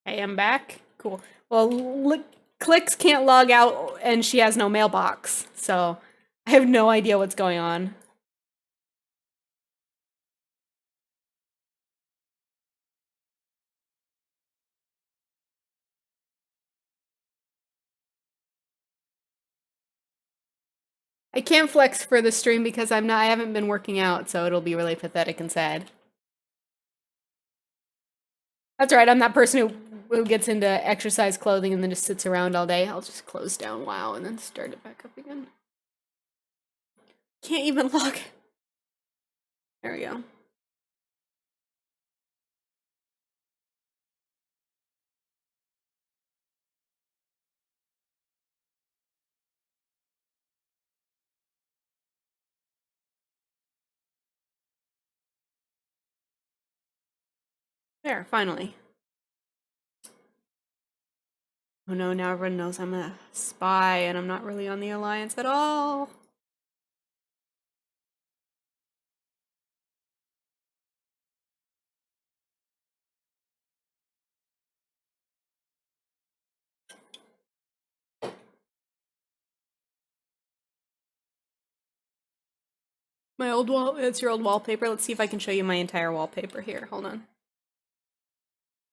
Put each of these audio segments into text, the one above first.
Hey, I'm back. Cool. Well, Clicks can't log out and she has no mailbox, so I have no idea what's going on. I can't flex for the stream because I haven't been working out, so it'll be really pathetic and sad. That's right, I'm that person who gets into exercise clothing and then just sits around all day. I'll just close down WoW and then start it back up again. Can't even log. There we go. There, finally. Oh no, now everyone knows I'm a spy and I'm not really on the Alliance at all. My old wall, it's your old wallpaper. Let's see if I can show you my entire wallpaper here. Hold on.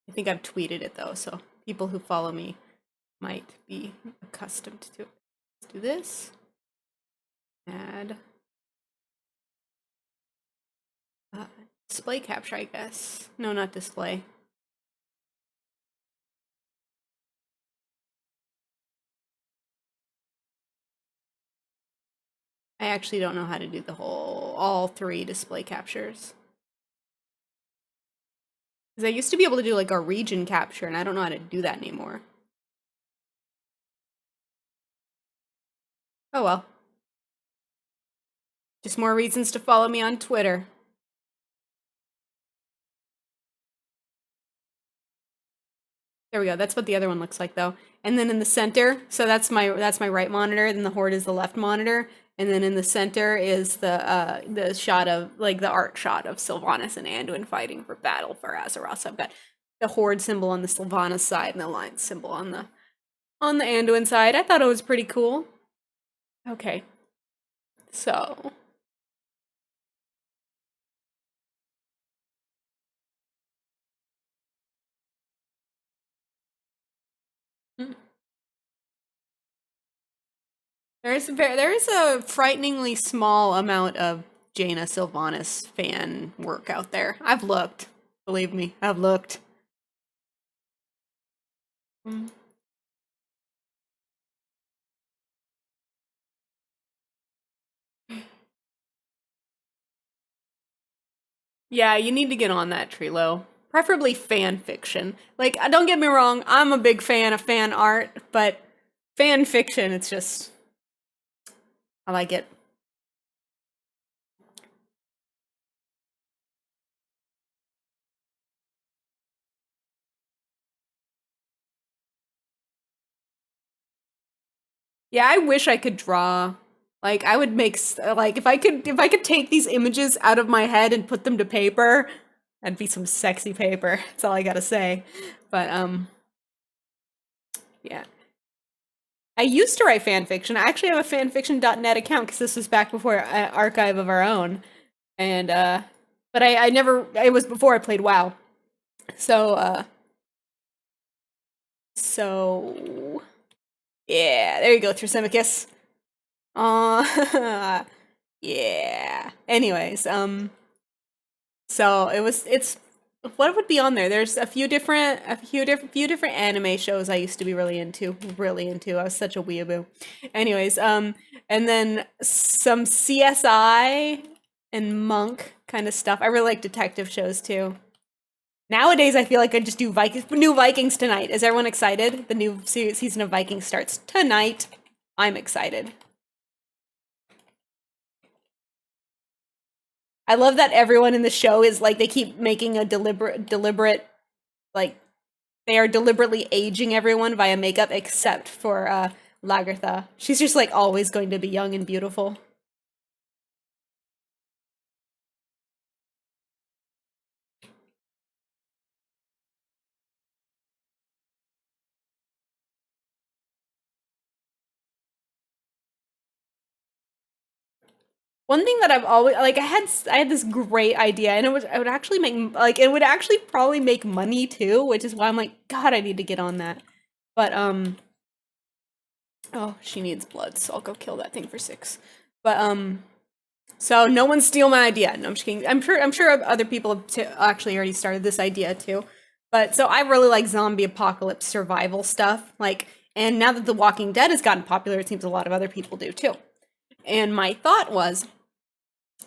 I think I've tweeted it though, so people who follow me might be accustomed to it. Let's do this. Add display capture, I guess. No, not display. I actually don't know how to do all three display captures. Because I used to be able to do like a region capture, and I don't know how to do that anymore. Oh well. Just more reasons to follow me on Twitter. There we go. That's what the other one looks like though. And then in the center, so that's my right monitor, then the horde is the left monitor, and then in the center is the shot of like the art shot of Sylvanas and Anduin fighting for battle for Azeroth. So I've got the horde symbol on the Sylvanas side and the alliance symbol on the Anduin side. I thought it was pretty cool. Okay. So there is a frighteningly small amount of Jaina Sylvanas fan work out there. I've looked. Believe me, I've looked. Yeah, you need to get on that, Trilo. Preferably fan fiction. Like, don't get me wrong, I'm a big fan of fan art, but fan fiction, it's just, I like it. Yeah, I wish I could draw. Like, I would make, like, if I could take these images out of my head and put them to paper, that'd be some sexy paper. That's all I gotta say. But, yeah. I used to write fan fiction. I actually have a fanfiction.net account because this was back before Archive of Our Own. And, but I never, it was before I played WoW. So, yeah, there you go, Thrasymachus. Yeah. Anyways, so it's what would be on there? There's a few different anime shows I used to be really into. I was such a weeaboo. Anyways, and then some CSI and Monk kind of stuff. I really like detective shows too. Nowadays, I feel like I just do new Vikings tonight. Is everyone excited? The new season of Vikings starts tonight. I'm excited. I love that everyone in the show is like, they keep making a deliberate, like, they are deliberately aging everyone via makeup except for Lagertha. She's just like always going to be young and beautiful. One thing that I've always like, I had this great idea, and it would actually make like it would actually probably make money too, which is why I'm like, God, I need to get on that. But oh, she needs blood, so I'll go kill that thing for 6. But so no one steal my idea. No, I'm just kidding. I'm sure other people have actually already started this idea too. But so I really like zombie apocalypse survival stuff. Like, and now that The Walking Dead has gotten popular, it seems a lot of other people do too. And my thought was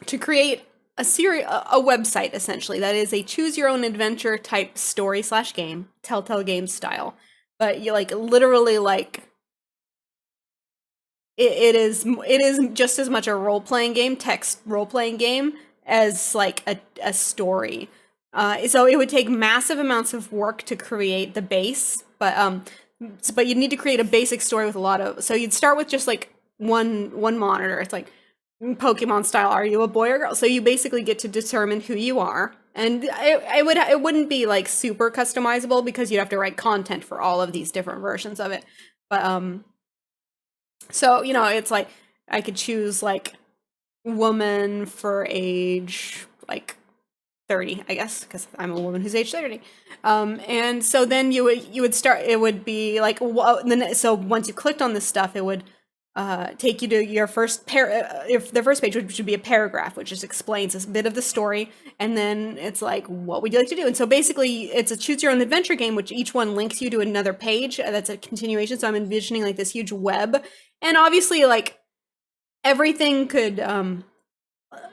to create a website essentially that is a choose your own adventure type story slash game, Telltale Games style. But you like literally like it is just as much a role playing game, text role playing game, as like a story. So it would take massive amounts of work to create the base, but you need to create a basic story with a lot of. So you'd start with just like one monitor. It's like Pokemon style. Are you a boy or girl? So you basically get to determine who you are, and it wouldn't be like super customizable because you'd have to write content for all of these different versions of it. But so, it's like I could choose like woman for age like 30, I guess, because I'm a woman who's age 30. And so then you would start, it would be like, then so once you clicked on this stuff, it would take you to your first if the first page which would be a paragraph, which just explains a bit of the story, and then it's like, what would you like to do? And so basically, it's a choose your own adventure game, which each one links you to another page that's a continuation. So I'm envisioning like this huge web, and obviously, like everything could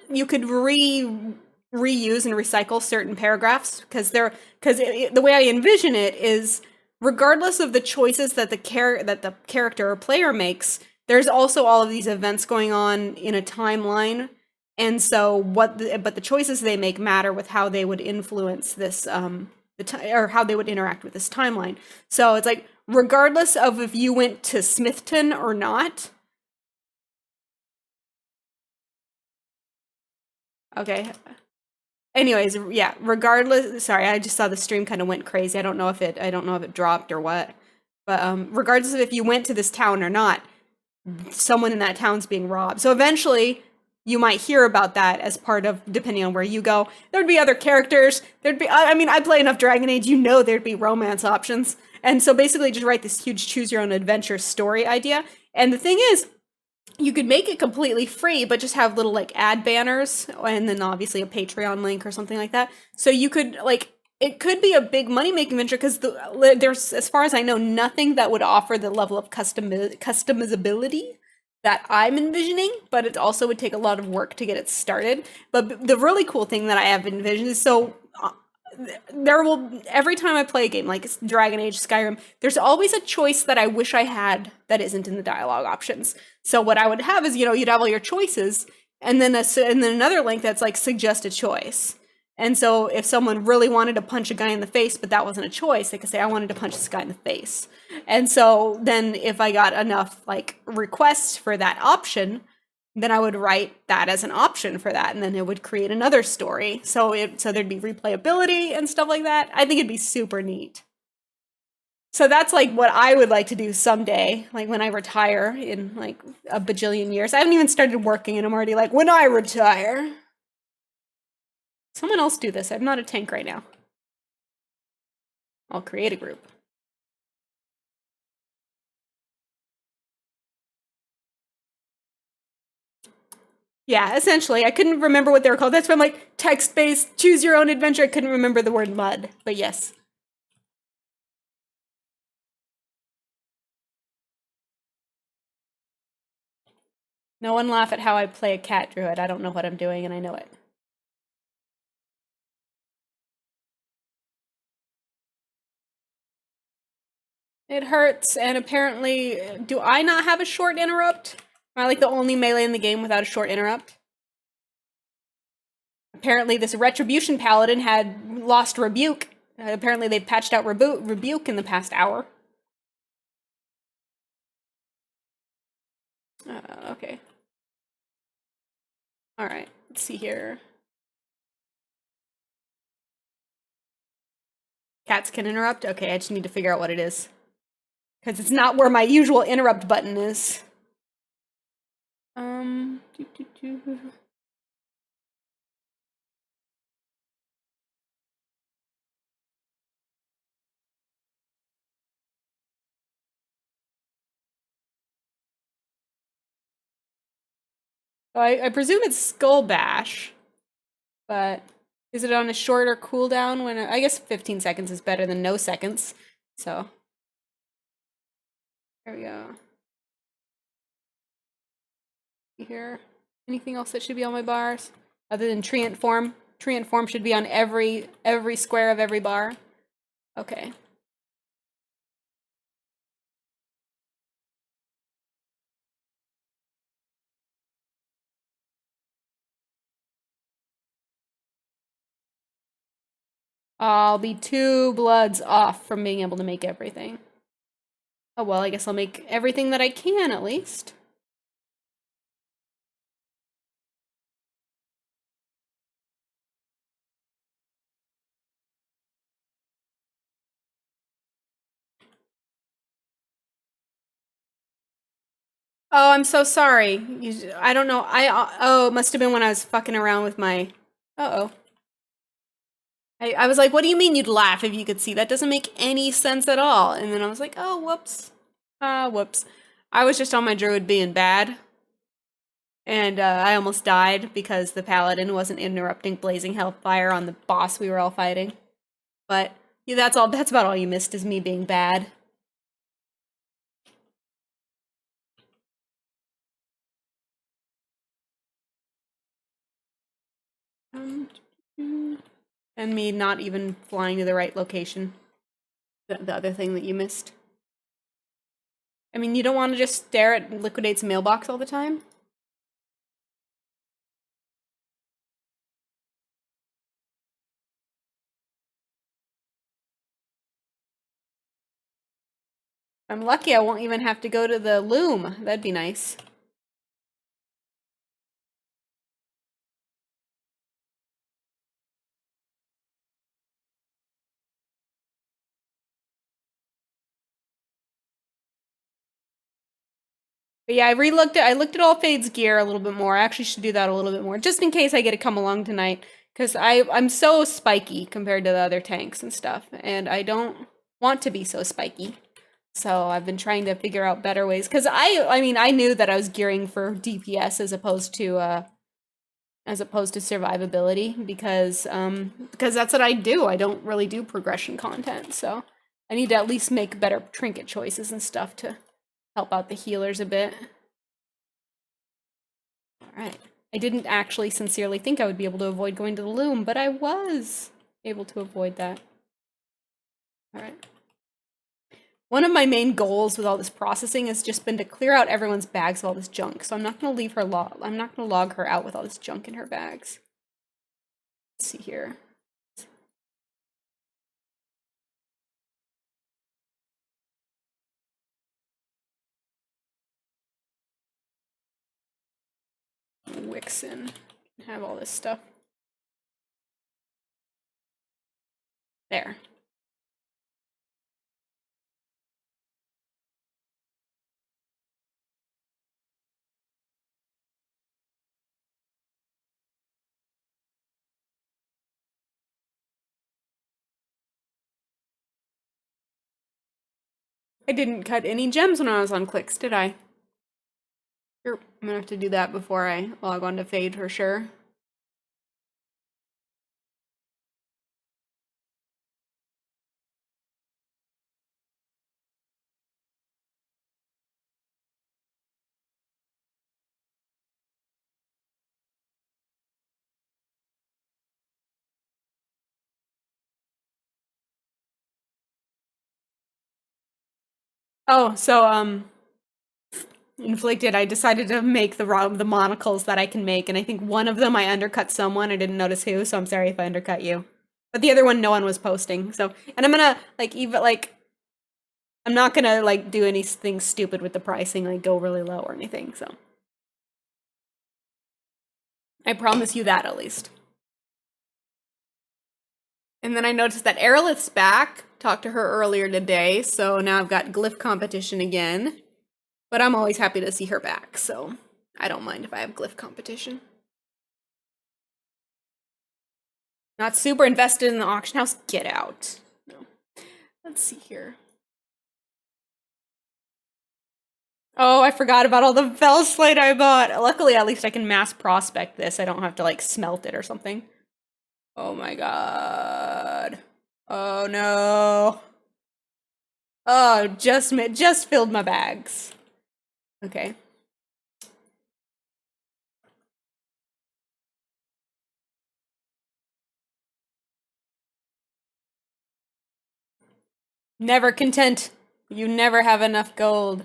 you could reuse and recycle certain paragraphs because the way I envision it is regardless of the choices that the character or player makes, there's also all of these events going on in a timeline, and so but the choices they make matter with how they would influence this or how they would interact with this timeline. So it's like regardless of if you went to Smithton or not. Okay. Anyways, yeah, regardless, sorry, I just saw the stream kind of went crazy. I don't know if it dropped or what. But regardless of if you went to this town or not, someone in that town's being robbed. So eventually you might hear about that as part of, depending on where you go. There'd be other characters. I mean, I play enough Dragon Age, there'd be romance options. And so basically just write this huge choose your own adventure story idea. And the thing is, you could make it completely free, but just have little like ad banners and then obviously a Patreon link or something like that. So you could like, it could be a big money making venture because there's, as far as I know, nothing that would offer the level of customizability that I'm envisioning, but it also would take a lot of work to get it started. But the really cool thing that I have envisioned is there will, every time I play a game like Dragon Age, Skyrim, there's always a choice that I wish I had that isn't in the dialogue options. So what I would have is, you'd have all your choices, and then another link that's like suggest a choice. And so if someone really wanted to punch a guy in the face, but that wasn't a choice, they could say, I wanted to punch this guy in the face. And so then if I got enough like requests for that option, then I would write that as an option for that, and then it would create another story. So there'd be replayability and stuff like that. I think it'd be super neat. So that's like what I would like to do someday, like when I retire in like a bajillion years. I haven't even started working and I'm already like, when I retire. Someone else do this. I'm not a tank right now. I'll create a group. Yeah, essentially. I couldn't remember what they were called. That's why I'm like, text-based, choose your own adventure. I couldn't remember the word mud, but yes. No one laugh at how I play a cat druid. I don't know what I'm doing and I know it. It hurts, and apparently, do I not have a short interrupt? Am I like the only melee in the game without a short interrupt? Apparently, this Retribution Paladin had lost Rebuke. Apparently, they've patched out Rebuke in the past hour. Okay. Alright, let's see here. Cats can interrupt? Okay, I just need to figure out what it is. Because it's not where my usual interrupt button is. doo, doo, doo. I presume it's Skull Bash, but is it on a shorter cooldown when I guess 15 seconds is better than no seconds. So there we go. Here. Anything else that should be on my bars? Other than Treant Form? Treant Form should be on every square of every bar. Okay. I'll be 2 bloods off from being able to make everything. Oh well, I guess I'll make everything that I can at least. Oh, I'm so sorry. I don't know. Oh, it must have been when I was fucking around with my. Uh-oh. I was like, what do you mean you'd laugh if you could see? That doesn't make any sense at all. And then I was like, oh, whoops. Whoops. I was just on my druid being bad. And I almost died because the paladin wasn't interrupting blazing hellfire on the boss we were all fighting. But yeah, that's about all you missed is me being bad. And me not even flying to the right location. The other thing that you missed. I mean, you don't want to just stare at Liquidate's mailbox all the time? I'm lucky I won't even have to go to the loom. That'd be nice. But yeah, I looked at all Fade's gear a little bit more. I actually should do that a little bit more, just in case I get to come along tonight. Because I'm so spiky compared to the other tanks and stuff, and I don't want to be so spiky. So I've been trying to figure out better ways. Because I mean, I knew that I was gearing for DPS as opposed to survivability because that's what I do. I don't really do progression content, so I need to at least make better trinket choices and stuff to help out the healers a bit. Alright. I didn't actually sincerely think I would be able to avoid going to the loom, but I was able to avoid that. Alright. One of my main goals with all this processing has just been to clear out everyone's bags of all this junk, so I'm not going to leave her I'm not going to log her out with all this junk in her bags. Let's see here. Wixen. Have all this stuff. There. I didn't cut any gems when I was on clicks, did I? Here, I'm gonna have to do that before I log on to Fade for sure. Oh, so Inflicted, I decided to make the monocles that I can make, and I think one of them I undercut someone. I didn't notice who, so I'm sorry if I undercut you. But the other one no one was posting. So, and I'm gonna I'm not gonna do anything stupid with the pricing, like go really low or anything, so. I promise you that at least. And then I noticed that Aerolith's back. Talked to her earlier today, so now I've got glyph competition again. But I'm always happy to see her back, so I don't mind if I have glyph competition. Not super invested in the auction house. Get out. No. Let's see here. Oh, I forgot about all the fell slate I bought. Luckily, at least I can mass prospect this. I don't have to like smelt it or something. Oh my god. Oh no. Oh, just filled my bags. Okay. Never content. You never have enough gold.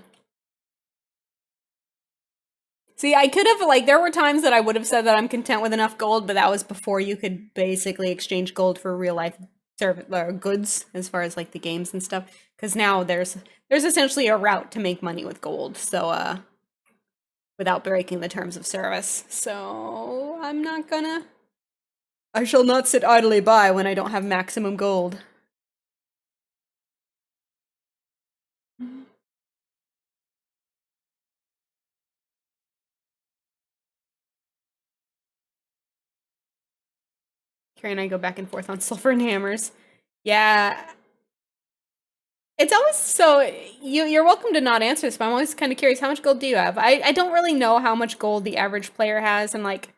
See, I could have, like, there were times that I would have said that I'm content with enough gold, but that was before you could basically exchange gold for real life service or goods as far as like the games and stuff. Because now there's essentially a route to make money with gold, so without breaking the terms of service. So I'm not gonna. I shall not sit idly by when I don't have maximum gold. Carrie and I go back and forth on sulfur and hammers. Yeah. It's always so you're welcome to not answer this, but I'm always kind of curious, how much gold do you have? I don't really know how much gold the average player has, and like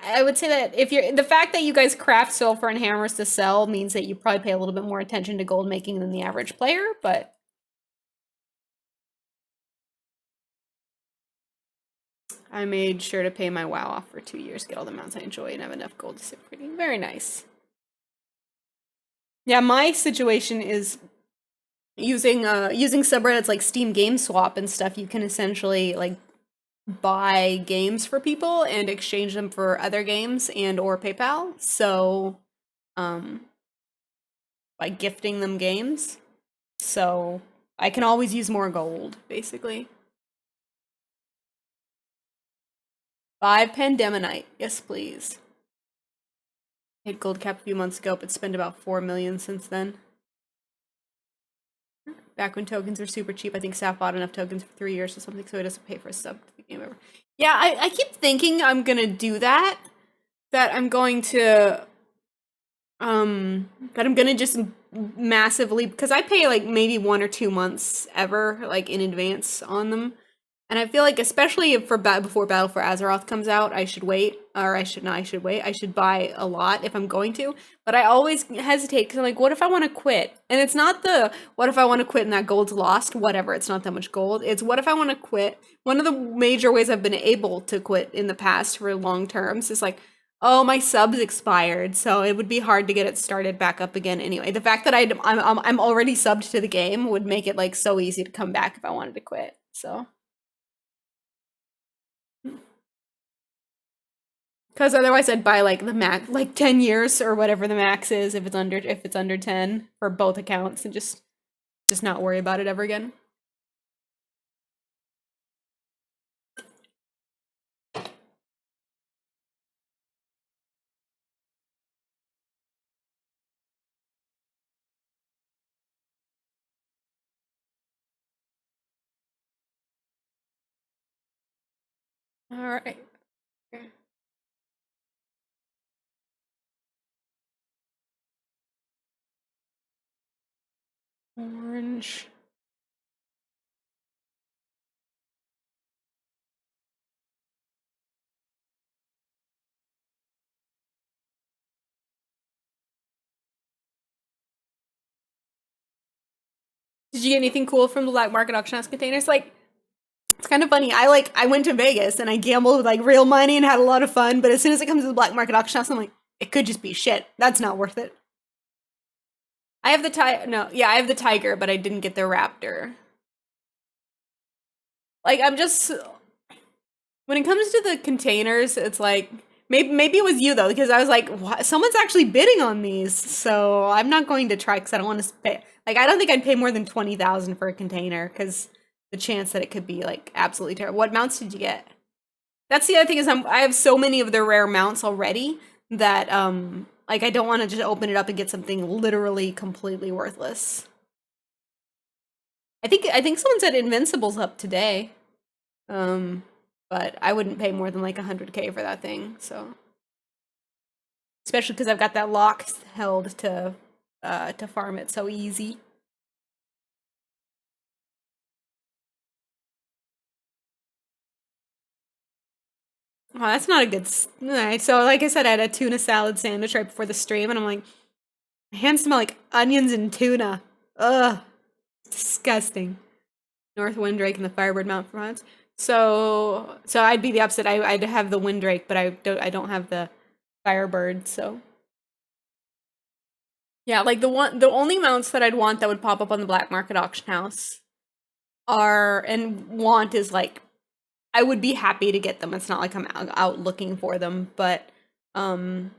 I would say that if you're the fact that you guys craft sulfur and hammers to sell means that you probably pay a little bit more attention to gold making than the average player, but I made sure to pay my WoW off for 2 years, get all the mounts I enjoy, and have enough gold to sit pretty. Very nice. Yeah, my situation is using subreddits like Steam Game Swap and stuff. You can essentially like buy games for people and exchange them for other games and or PayPal. So by gifting them games. So I can always use more gold, basically. 5 Pandemonite. Yes, please. I hit gold cap a few months ago, but spent about 4 million since then. Back when tokens were super cheap, I think Saf bought enough tokens for 3 years or something, so he doesn't pay for a sub to the game ever. Yeah, I keep thinking I'm gonna do that. That I'm going to just massively, because I pay like maybe 1 or 2 months ever like in advance on them. And I feel like, especially for before Battle for Azeroth comes out, I should wait, or I should wait. I should buy a lot if I'm going to. But I always hesitate because I'm like, what if I want to quit? And it's not the what if I want to quit and that gold's lost, whatever. It's not that much gold. It's what if I want to quit. One of the major ways I've been able to quit in the past for long terms is like, oh, my sub's expired, so it would be hard to get it started back up again anyway. The fact that I'm already subbed to the game would make it like so easy to come back if I wanted to quit. So. Because otherwise I'd buy like the max, like 10 years or whatever the max is if it's under 10 for both accounts, and just not worry about it ever again. All right. Okay. Orange. Did you get anything cool from the black market auction house containers? Like, it's kind of funny. I went to Vegas and I gambled with like real money and had a lot of fun, but as soon as it comes to the black market auction house, I'm like, it could just be shit. That's not worth it. I have the I have the tiger, but I didn't get the raptor. Like, I'm just, when it comes to the containers, it's like, maybe it was you though, because I was like, what? Someone's actually bidding on these, so I'm not going to try because I don't want to pay. Like, I don't think I'd pay more than 20,000 for a container because the chance that it could be like absolutely terrible. What mounts did you get? That's the other thing, is I have so many of the rare mounts already that like I don't want to just open it up and get something literally completely worthless. I think someone said Invincible's up today. But I wouldn't pay more than like 100K for that thing, so. Especially because I've got that lock held to farm it so easy. Oh, that's not a good. Alright, so like I said, I had a tuna salad sandwich right before the stream, and I'm like, my hands smell like onions and tuna. Ugh, disgusting. North Windrake and the Firebird Mount Front. So I'd be the opposite. I'd have the Windrake, but I don't have the Firebird. So yeah, like the only mounts that I'd want that would pop up on the black market auction house are and want is like I would be happy to get them. It's not like I'm out looking for them, but um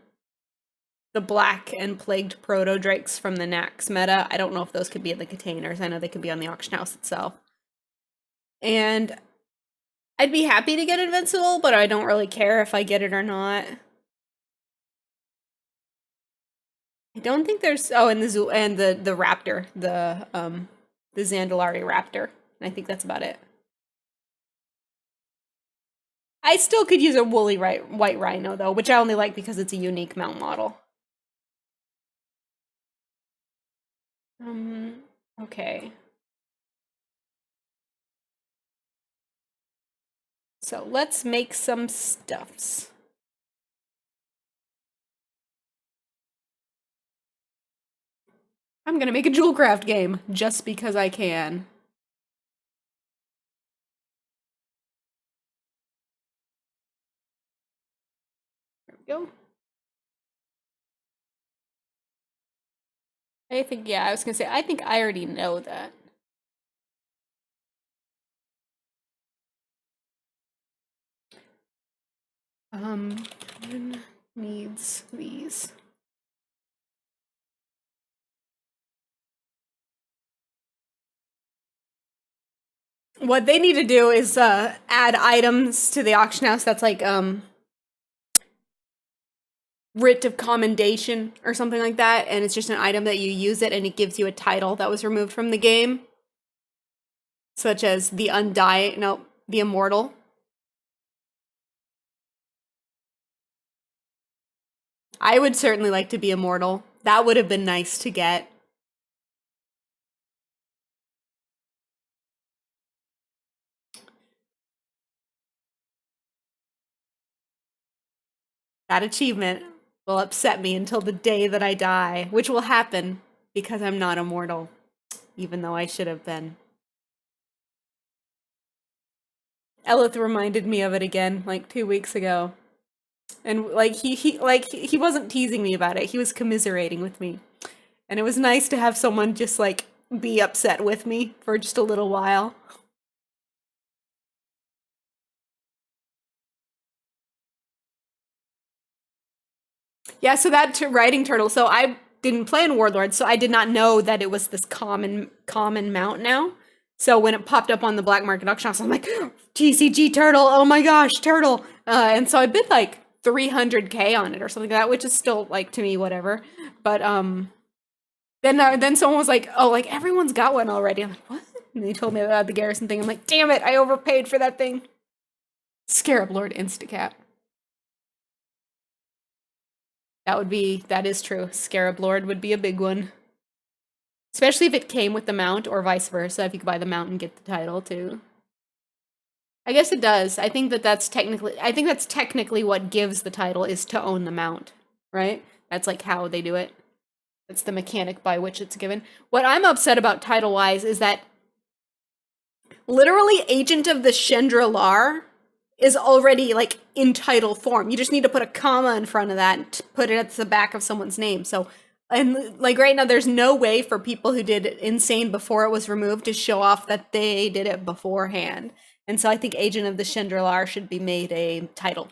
the black and plagued proto drakes from the Nax meta. I don't know if those could be in the containers. I know they could be on the auction house itself. And I'd be happy to get Invincible, but I don't really care if I get it or not. I don't think there's and the Zoo and the Raptor, the Zandalari Raptor. I think that's about it. I still could use a woolly white rhino though, which I only like because it's a unique mount model. Okay. So let's make some stuffs. I'm gonna make a jewel craft game just because I can. There we go. I think, yeah, I was gonna say, I think I already know that. Needs these. What they need to do is add items to the auction house that's like writ of commendation or something like that, and it's just an item that you use it and it gives you a title that was removed from the game. Such as the the Immortal. I would certainly like to be Immortal. That would have been nice to get. That achievement will upset me until the day that I die, which will happen because I'm not immortal, even though I should have been. Elith reminded me of it again like 2 weeks ago. And like he wasn't teasing me about it. He was commiserating with me. And it was nice to have someone just like be upset with me for just a little while. Yeah, so that riding turtle. So I didn't play in Warlord, so I did not know that it was this common mount now. So when it popped up on the black market auction house, I'm like, TCG turtle, oh my gosh, turtle. And so I bid like 300K on it or something like that, which is still like to me whatever. But then someone was like, oh, like everyone's got one already. I'm like, what? And they told me about the garrison thing. I'm like, damn it, I overpaid for that thing. Scarab Lord Instacat. That is true. Scarab Lord would be a big one. Especially if it came with the mount or vice versa, if you could buy the mount and get the title too. I guess it does. I think that's technically what gives the title is to own the mount, right? That's like how they do it. That's the mechanic by which it's given. What I'm upset about title-wise is that literally Agent of the Chandra is already like in title form. You just need to put a comma in front of that and put it at the back of someone's name. So, and like right now, there's no way for people who did Insane before it was removed to show off that they did it beforehand. And so I think Agent of the Chandra should be made a title.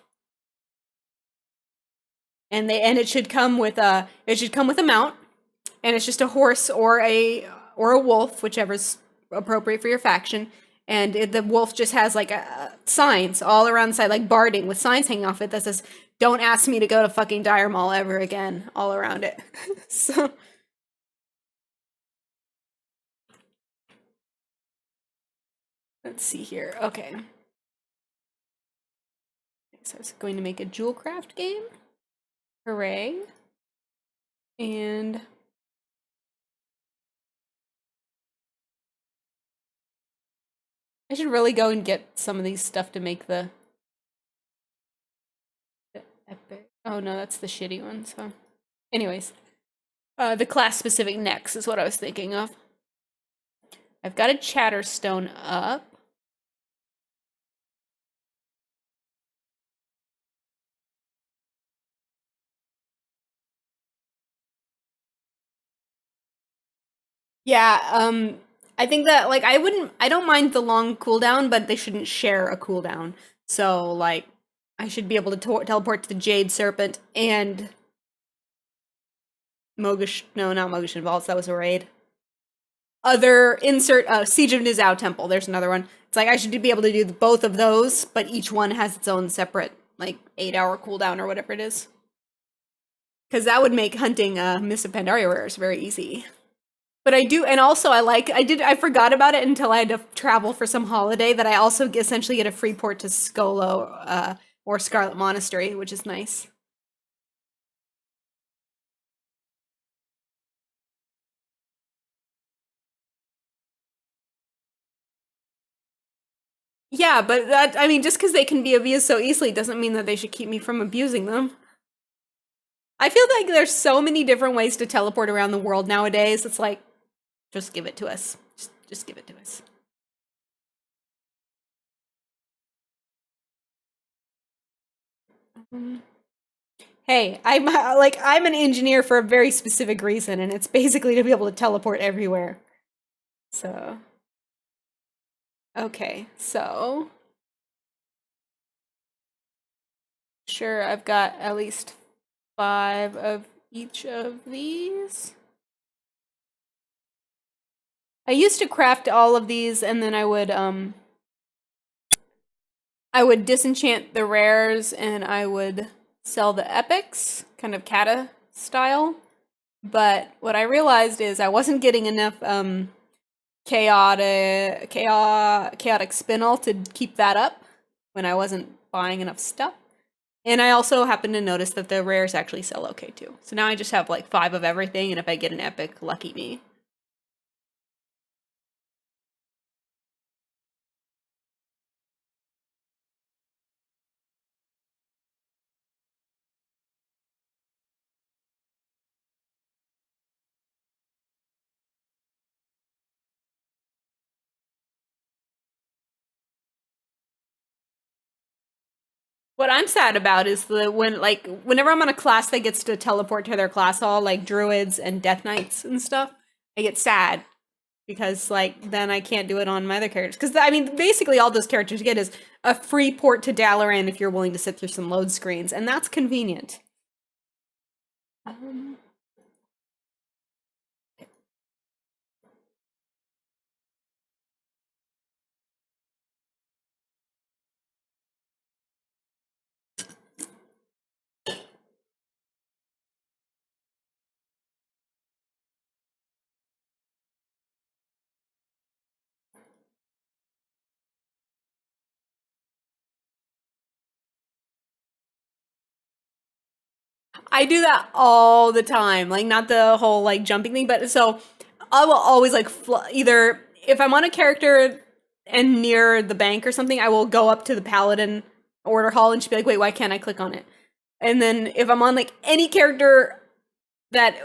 And it should come with a mount, and it's just a horse or a wolf, whichever's appropriate for your faction. And the wolf just has like signs all around the side, like barding with signs hanging off it that says, "Don't ask me to go to fucking Dire Mall ever again," all around it. So let's see here. Okay. So I was going to make a jewel craft game. Hooray. And I should really go and get some of these stuff to make the epic. Oh no, that's the shitty one. So, anyways, the class specific necks is what I was thinking of. I've got a Chatterstone up. Yeah, I think that like I don't mind the long cooldown, but they shouldn't share a cooldown. So like I should be able to teleport to the Jade Serpent and Mogish, no, not Mogish Vaults, that was a raid. Other insert Siege of Nizhao Temple, there's another one. It's like I should be able to do both of those, but each one has its own separate like 8-hour cooldown or whatever it is. Because that would make hunting Miss of Pandaria rares very easy. But I do, and also I forgot about it until I had to travel for some holiday, that I also essentially get a free port to Skolo or Scarlet Monastery, which is nice. Yeah, but that, I mean, just because they can be abused so easily doesn't mean that they should keep me from abusing them. I feel like there's so many different ways to teleport around the world nowadays. It's like, just give it to us. Just give it to us. Hey, I'm an engineer for a very specific reason, and it's basically to be able to teleport everywhere. So, okay, so sure, I've got at least 5 of each of these. I used to craft all of these, and then I would disenchant the rares, and I would sell the epics, kind of kata style. But what I realized is I wasn't getting enough chaotic spinel to keep that up when I wasn't buying enough stuff. And I also happened to notice that the rares actually sell okay too. So now I just have like 5 of everything, and if I get an epic, lucky me. What I'm sad about is whenever I'm on a class that gets to teleport to their class hall, like druids and death knights and stuff, I get sad because like then I can't do it on my other characters. Because I mean, basically all those characters get is a free port to Dalaran if you're willing to sit through some load screens, and that's convenient. Um, I do that all the time. Like not the whole like jumping thing, but so I will always like either if I'm on a character and near the bank or something, I will go up to the paladin order hall and she'll be like, "Wait, why can't I click on it?" And then if I'm on like any character that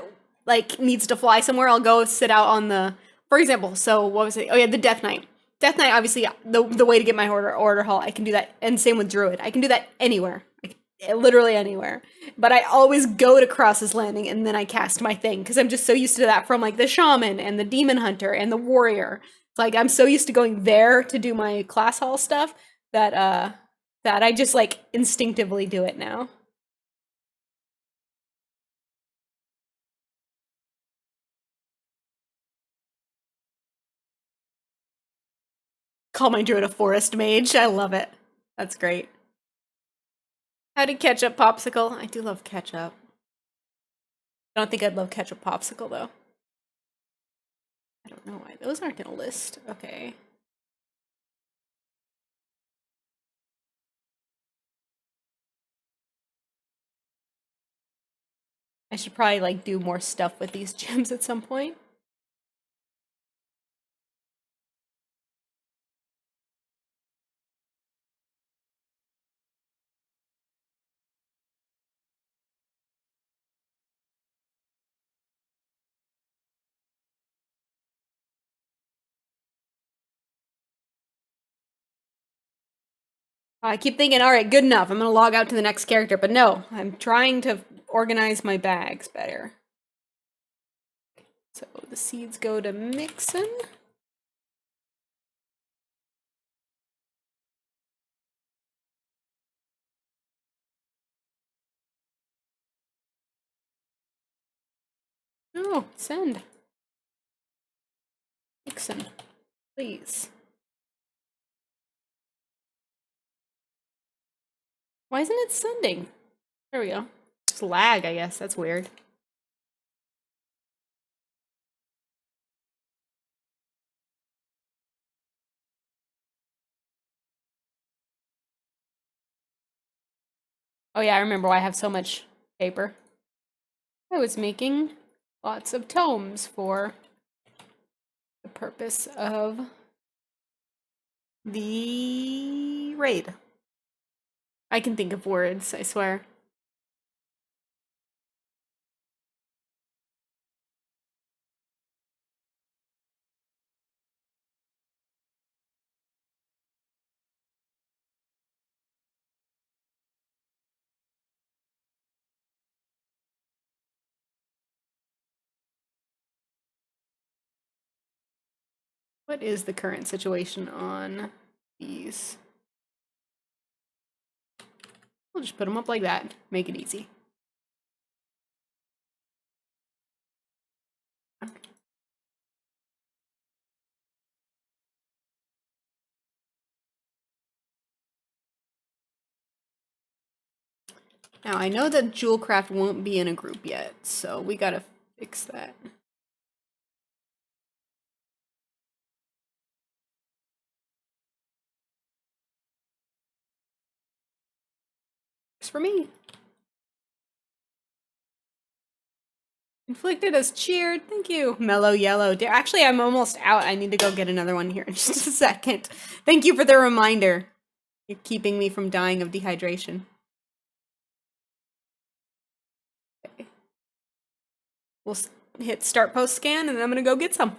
like needs to fly somewhere, I'll go sit out on the, for example, so what was it? Oh yeah, the Death Knight. Death Knight, obviously, the way to get my order hall, I can do that, and same with Druid. I can do that anywhere, like, literally anywhere. But I always go to Cross's Landing and then I cast my thing because I'm just so used to that from like the Shaman and the Demon Hunter and the Warrior. It's like I'm so used to going there to do my class hall stuff that that I just like instinctively do it now. Call my druid a forest mage. I love it. That's great. How did ketchup popsicle? I do love ketchup. I don't think I'd love ketchup popsicle though. I don't know why. Those aren't in a list. Okay. I should probably like do more stuff with these gems at some point. I keep thinking, all right, good enough. I'm gonna log out to the next character, but no, I'm trying to organize my bags better. So the seeds go to Mixon. Oh, send. Mixon, please. Why isn't it sending? There we go. Just lag, I guess. That's weird. Oh yeah, I remember why I have so much paper. I was making lots of tomes for the purpose of the raid. I can think of words, I swear. What is the current situation on these? We'll just put them up like that. Make it easy. Now, I know that Jewelcraft won't be in a group yet, so we gotta fix that. Works for me. Inflicted as cheered. Thank you. Mellow yellow. Actually, I'm almost out. I need to go get another one here in just a second. Thank you for the reminder. You're keeping me from dying of dehydration. Okay. We'll hit start post scan and then I'm gonna go get some.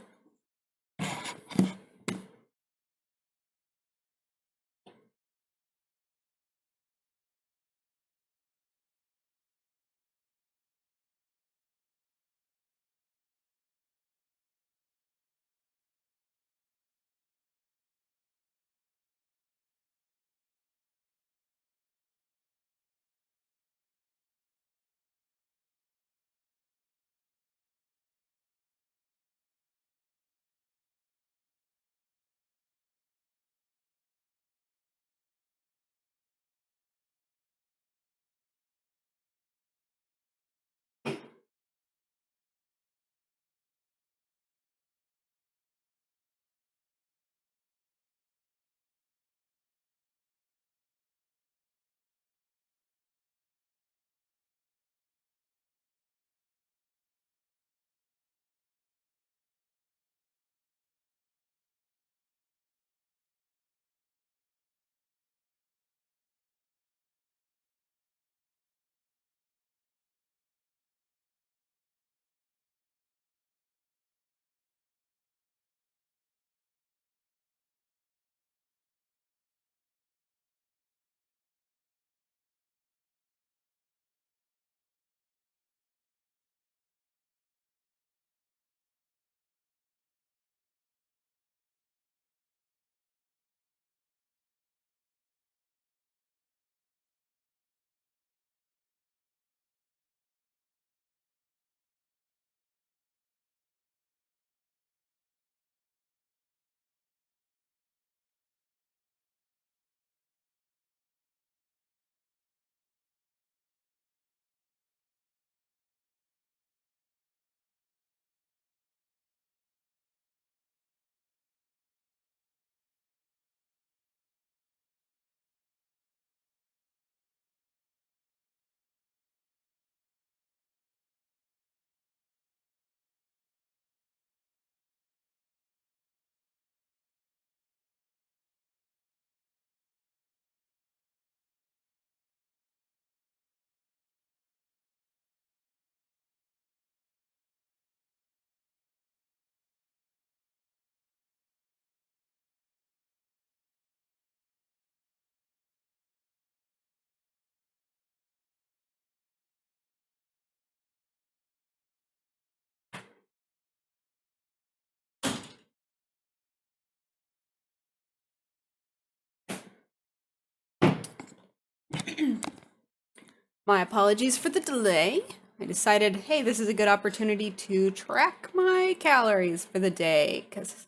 My apologies for the delay. I decided, hey, this is a good opportunity to track my calories for the day because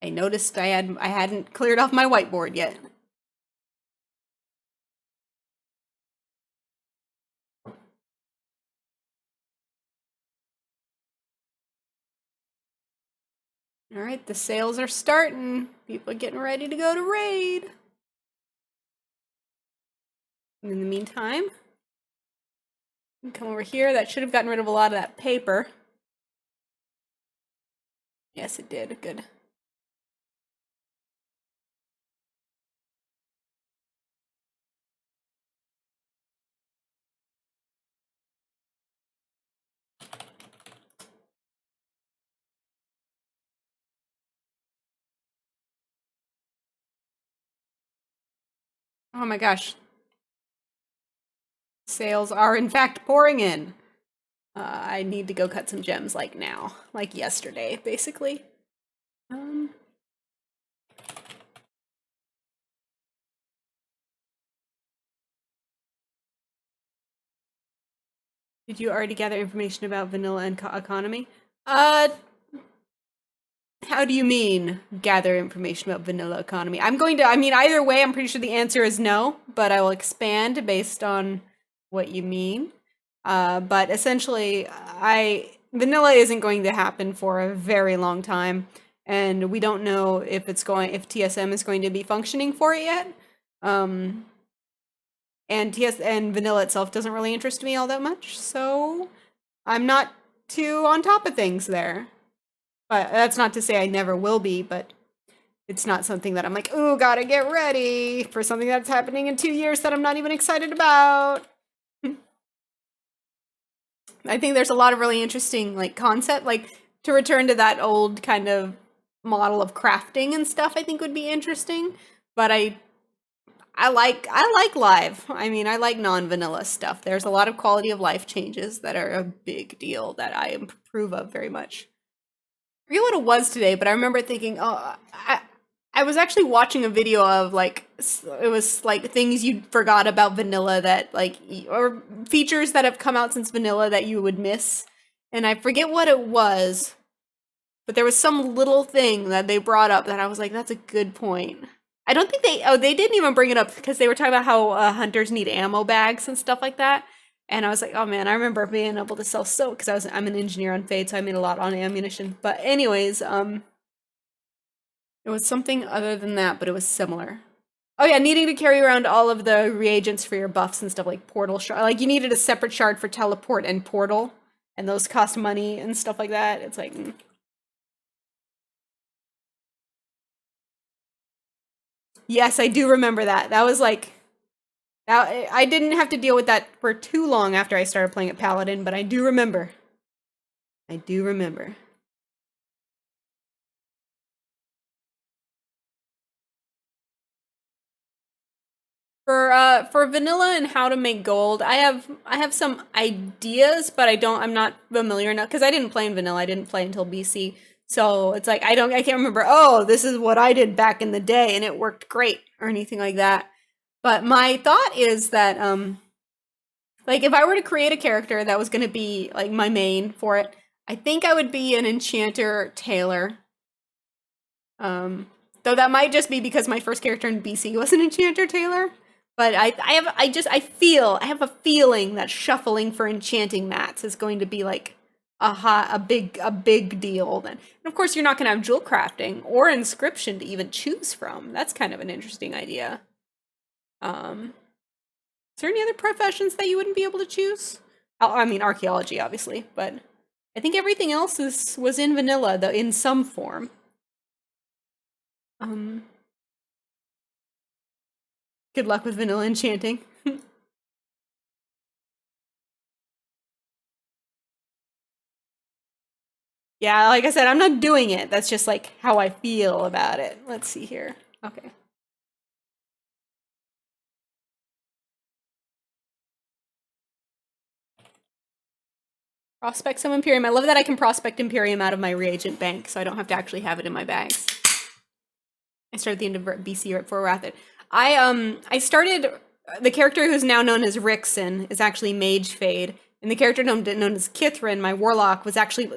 I noticed I hadn't cleared off my whiteboard yet. All right, the sales are starting. People are getting ready to go to raid. And in the meantime, come over here. That should have gotten rid of a lot of that paper. Yes, it did. Good. Oh my gosh. Sales are in fact pouring in. I need to go cut some gems like now, like yesterday, basically. Did you already gather information about vanilla and economy? How do you mean gather information about vanilla economy? I mean, either way, I'm pretty sure the answer is no, but I will expand based on what you mean. But essentially, vanilla isn't going to happen for a very long time, and we don't know if TSM is going to be functioning for it yet. And vanilla itself doesn't really interest me all that much, so I'm not too on top of things there. But that's not to say I never will be, but it's not something that I'm like, ooh, gotta get ready for something that's happening in 2 years that I'm not even excited about. I think there's a lot of really interesting like concept, like to return to that old kind of model of crafting and stuff I think would be interesting. But I like live. I mean, I like non-vanilla stuff. There's a lot of quality of life changes that are a big deal that I approve of very much. I forget what it was today, but I remember thinking, oh, I was actually watching a video of like, it was like things you forgot about vanilla that like, or features that have come out since vanilla that you would miss. And I forget what it was, but there was some little thing that they brought up that I was like, that's a good point. I don't think they didn't even bring it up because they were talking about how hunters need ammo bags and stuff like that. And I was like, oh man, I remember being able to sell soap because I'm an engineer on Fade, so I made a lot on ammunition. But anyways, it was something other than that, but it was similar. Oh yeah, needing to carry around all of the reagents for your buffs and stuff like portal shard. Like you needed a separate shard for teleport and portal, and those cost money and stuff like that. It's like. Yes, I do remember that. That was like. I didn't have to deal with that for too long after I started playing at Paladin, but I do remember. I do remember. For vanilla and how to make gold, I have some ideas, but I'm not familiar enough because I didn't play in vanilla. I didn't play until BC. So it's like I can't remember, oh, this is what I did back in the day and it worked great or anything like that. But my thought is that like if I were to create a character that was going to be like my main for it, I think I would be an enchanter tailor. Though that might just be because my first character in BC was an enchanter tailor. But I have a feeling that shuffling for enchanting mats is going to be like a big deal then. And of course you're not gonna have jewel crafting or inscription to even choose from. That's kind of an interesting idea. Is there any other professions that you wouldn't be able to choose? I mean archaeology, obviously, but I think everything else was in vanilla though in some form. Good luck with vanilla enchanting. Yeah, like I said, I'm not doing it. That's just like how I feel about it. Let's see here. Okay. Prospect some Imperium. I love that I can prospect Imperium out of my reagent bank, so I don't have to actually have it in my bags. I started at the end of BC right before Wrath. I started the character who's now known as Rixon is actually Mage Fade, and the character known as Kithrin, my warlock, was actually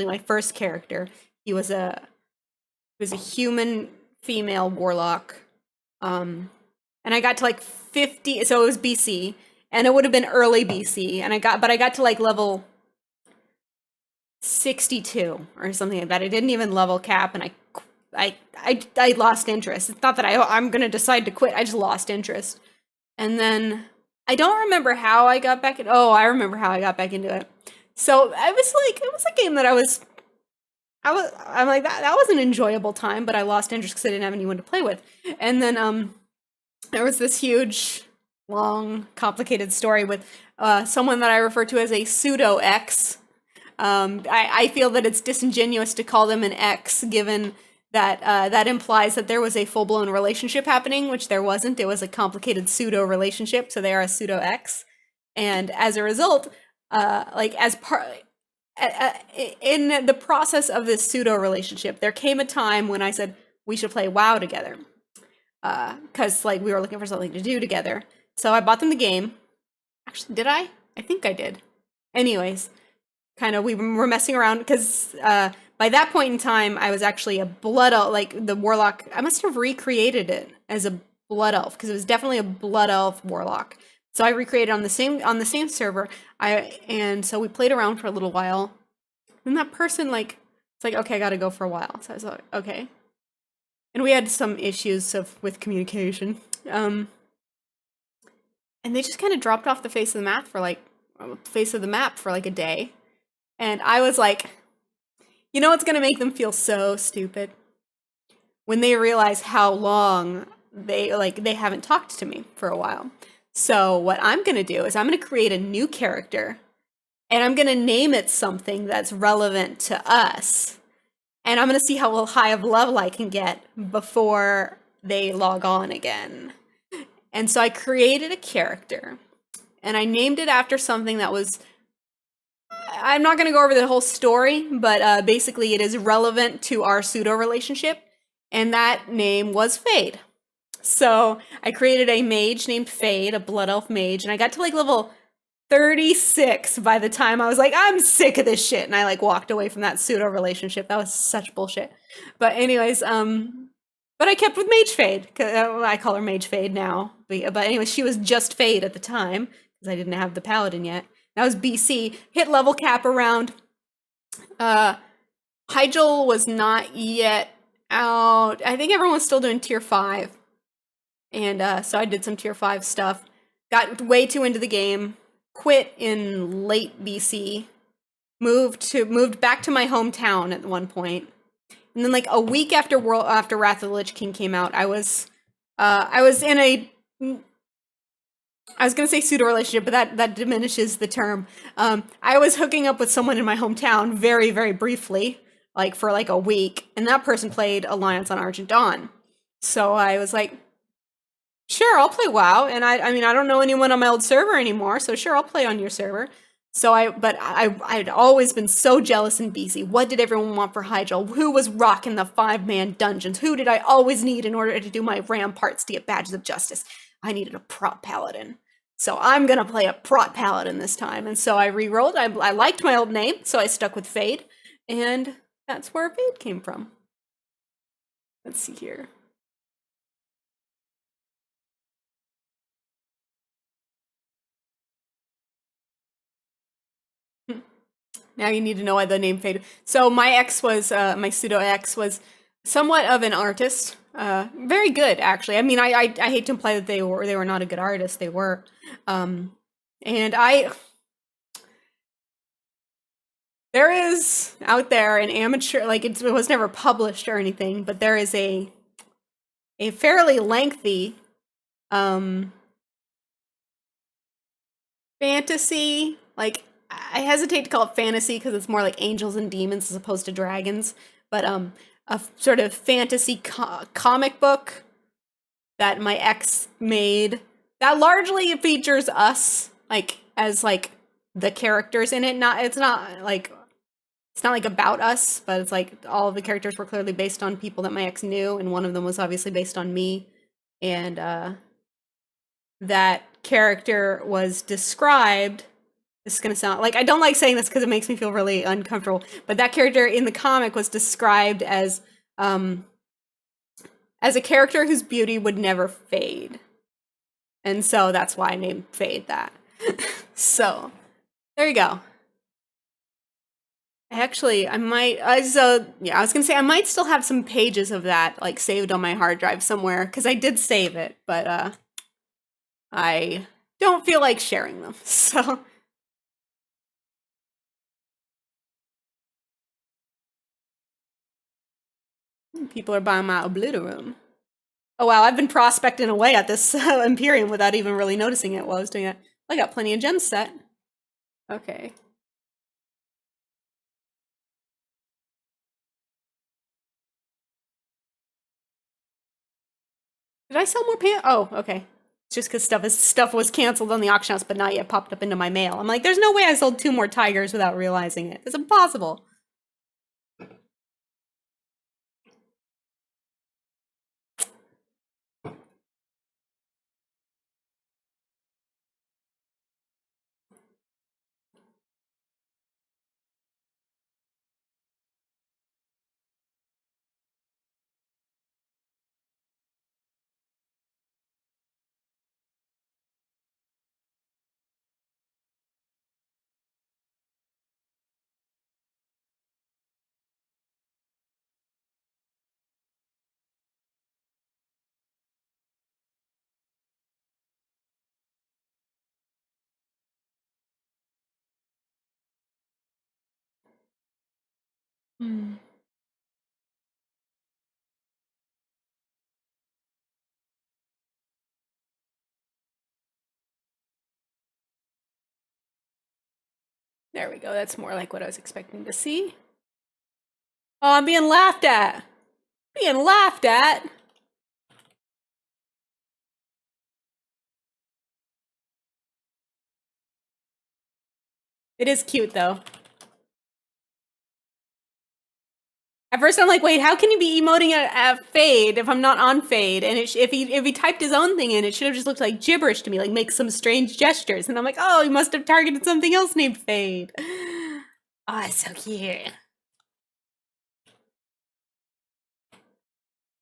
my first character. He was a human female warlock, and I got to like 50, so it was BC, and it would have been early BC, and I got to like level 62 or something like that. I didn't even level cap, and I lost interest. It's not that I'm gonna decide to quit. I just lost interest. And then I don't remember how I got back in. Oh, I remember how I got back into it. So I was like, it was a game that I'm like, that was an enjoyable time, but I lost interest because I didn't have anyone to play with. And then there was this huge, long, complicated story with someone that I refer to as a pseudo ex. I feel that it's disingenuous to call them an ex, given that that implies that there was a full-blown relationship happening, which there wasn't. It was a complicated pseudo relationship, so they are a pseudo ex. And as a result, like as part in the process of this pseudo relationship, there came a time when I said we should play WoW together, because like we were looking for something to do together. So I bought them the game. Actually, did I? I think I did. Anyways, kind of we were messing around because by that point in time, I was actually a blood elf, like the warlock. I must have recreated it as a blood elf because it was definitely a blood elf warlock. So I recreated on the same server. And so we played around for a little while. And that person it's like, okay, I gotta go for a while. So I was like, okay. And we had some issues with communication. And they just kind of dropped off the face of the map for like a day. And I was like, you know what's gonna make them feel so stupid? When they realize how long they haven't talked to me for a while. So what I'm gonna do is I'm gonna create a new character, and I'm gonna name it something that's relevant to us. And I'm gonna see how high of level I can get before they log on again. And so I created a character, and I named it after something that was, I'm not gonna go over the whole story, but basically it is relevant to our pseudo relationship, and that name was Fade. So I created a mage named Fade, a blood elf mage, and I got to like level 36 by the time I was like, I'm sick of this shit, and I like walked away from that pseudo relationship. That was such bullshit. But anyways, but I kept with Mage Fade. I call her Mage Fade now. But anyway, she was just Fade at the time because I didn't have the paladin yet. That was BC. Hit level cap around. Hyjal was not yet out. I think everyone was still doing tier 5. And so I did some tier 5 stuff, got way too into the game, quit in late BC, moved back to my hometown at one point. And then like a week after Wrath of the Lich King came out, I was in a, I was gonna say pseudo relationship, but that diminishes the term. I was hooking up with someone in my hometown very, very briefly, like for like a week, and that person played Alliance on Argent Dawn. So I was like, sure, I'll play WoW, and I mean, I don't know anyone on my old server anymore, so sure, I'll play on your server. So I'd always been so jealous in BC. What did everyone want for Hyjal? Who was rocking the 5-man dungeons? Who did I always need in order to do my ramparts to get badges of justice? I needed a prot paladin. So I'm gonna play a prot paladin this time. And so I re-rolled. I liked my old name, so I stuck with Fade, and that's where Fade came from. Let's see here. Now you need to know why the name Fade. So my ex was, my pseudo ex was somewhat of an artist. Very good, actually. I mean, I hate to imply that they were not a good artist. They were. And there is out there an amateur, like it was never published or anything, but there is a fairly lengthy, fantasy, like, I hesitate to call it fantasy because it's more like angels and demons as opposed to dragons, but a sort of fantasy comic book that my ex made that largely features us like as like the characters in it. It's not like about us, but it's like all of the characters were clearly based on people that my ex knew, and one of them was obviously based on me, and that character was described. This is gonna sound like I don't like saying this because it makes me feel really uncomfortable. But that character in the comic was described as a character whose beauty would never fade, and so that's why I named Fade that. So there you go. Actually, I might. Yeah, I was gonna say I might still have some pages of that like saved on my hard drive somewhere because I did save it, but I don't feel like sharing them. So people are buying my Obliterum. Oh wow, I've been prospecting away at this Imperium without even really noticing it while I was doing it. I got plenty of gems set. Okay. Did I sell more pants? Oh, okay. It's just because stuff was canceled on the auction house, but not yet popped up into my mail. I'm like, there's no way I sold 2 more tigers without realizing it. It's impossible. Hmm. There we go. That's more like what I was expecting to see. Oh, I'm being laughed at. Being laughed at. It is cute though. At first, I'm like, wait, how can you be emoting at Fade if I'm not on Fade? And if he typed his own thing in, it should have just looked like gibberish to me, like make some strange gestures. And I'm like, oh, he must have targeted something else named Fade. Oh, it's so cute.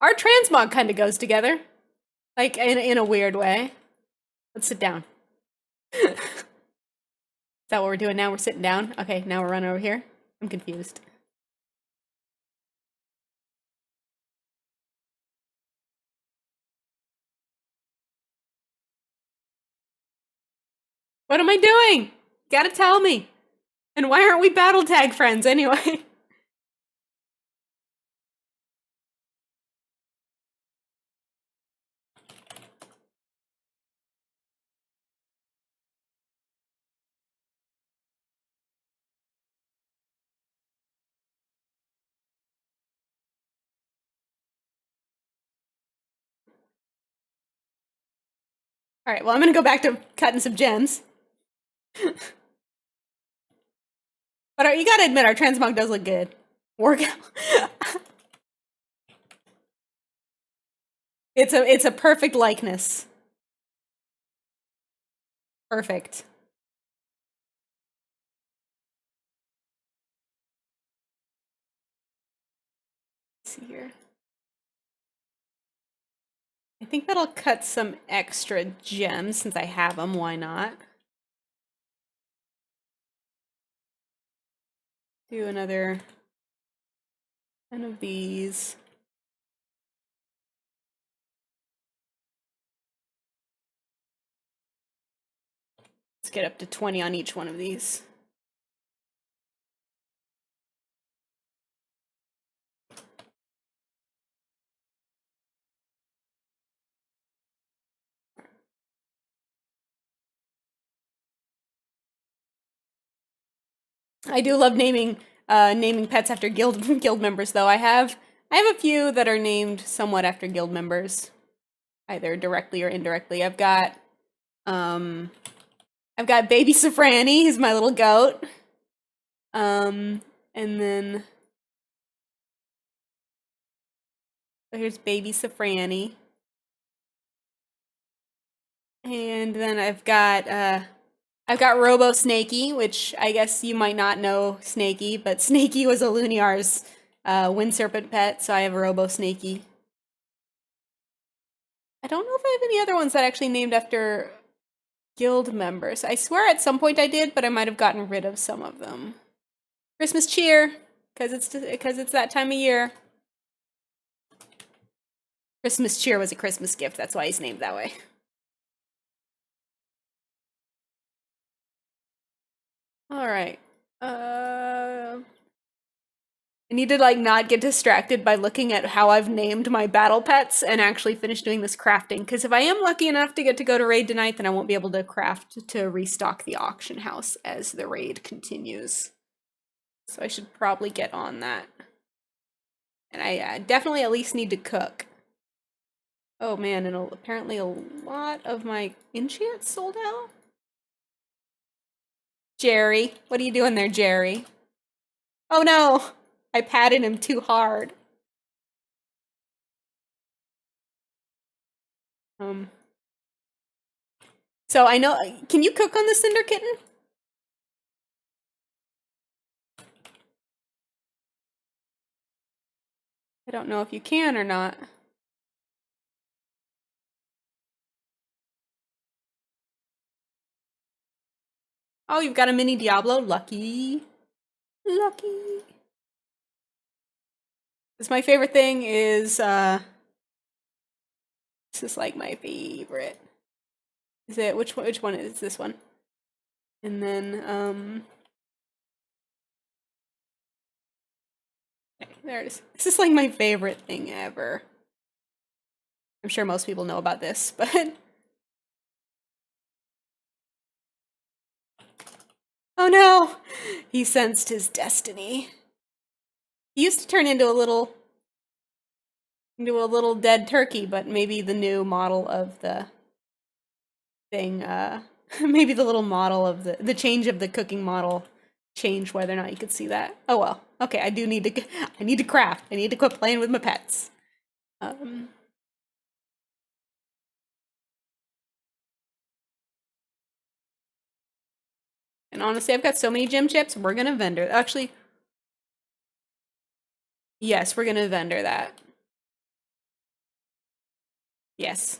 Our transmog kind of goes together, like in a weird way. Let's sit down. Is that what we're doing now? We're sitting down. Okay, now we're running over here. I'm confused. What am I doing? You gotta tell me. And why aren't we battle tag friends anyway? All right, well, I'm gonna go back to cutting some gems. But you gotta admit, our transmog does look good. Workout. It's a perfect likeness. Perfect. Let's see here. I think that'll cut some extra gems since I have them. Why not? Do another one of these. Let's get up to 20 on each one of these. I do love naming pets after guild members though. I have a few that are named somewhat after guild members, either directly or indirectly. I've got baby Safrani, who's my little goat. And then so here's baby Safrani. And then I've got Robo Snakey, which I guess you might not know Snakey, but Snakey was a Luniar's wind serpent pet, so I have a Robo Snakey. I don't know if I have any other ones that actually named after guild members. I swear at some point I did, but I might have gotten rid of some of them. Christmas cheer, because it's that time of year. Christmas cheer was a Christmas gift, that's why he's named that way. All right. I need to like not get distracted by looking at how I've named my battle pets and actually finish doing this crafting. Because if I am lucky enough to get to go to raid tonight, then I won't be able to craft to restock the auction house as the raid continues. So I should probably get on that. And I definitely at least need to cook. Oh man, and apparently a lot of my enchants sold out. Jerry, what are you doing there, Jerry? Oh no, I patted him too hard. So I know, can you cook on the Cinder Kitten? I don't know if you can or not. Oh, you've got a mini Diablo? Lucky. Lucky. This my favorite thing is, this is like my favorite. Is it, which one is this one? And then, there it is. This is like my favorite thing ever. I'm sure most people know about this, but... Oh no! He sensed his destiny. He used to turn into a little dead turkey, but maybe the new model of the thing, maybe the little model of the change of the cooking model changed whether or not you could see that. Oh well. Okay, I need to craft. I need to quit playing with my pets. And honestly, I've got so many gem chips, we're gonna vendor. Actually, yes, we're gonna vendor that. Yes.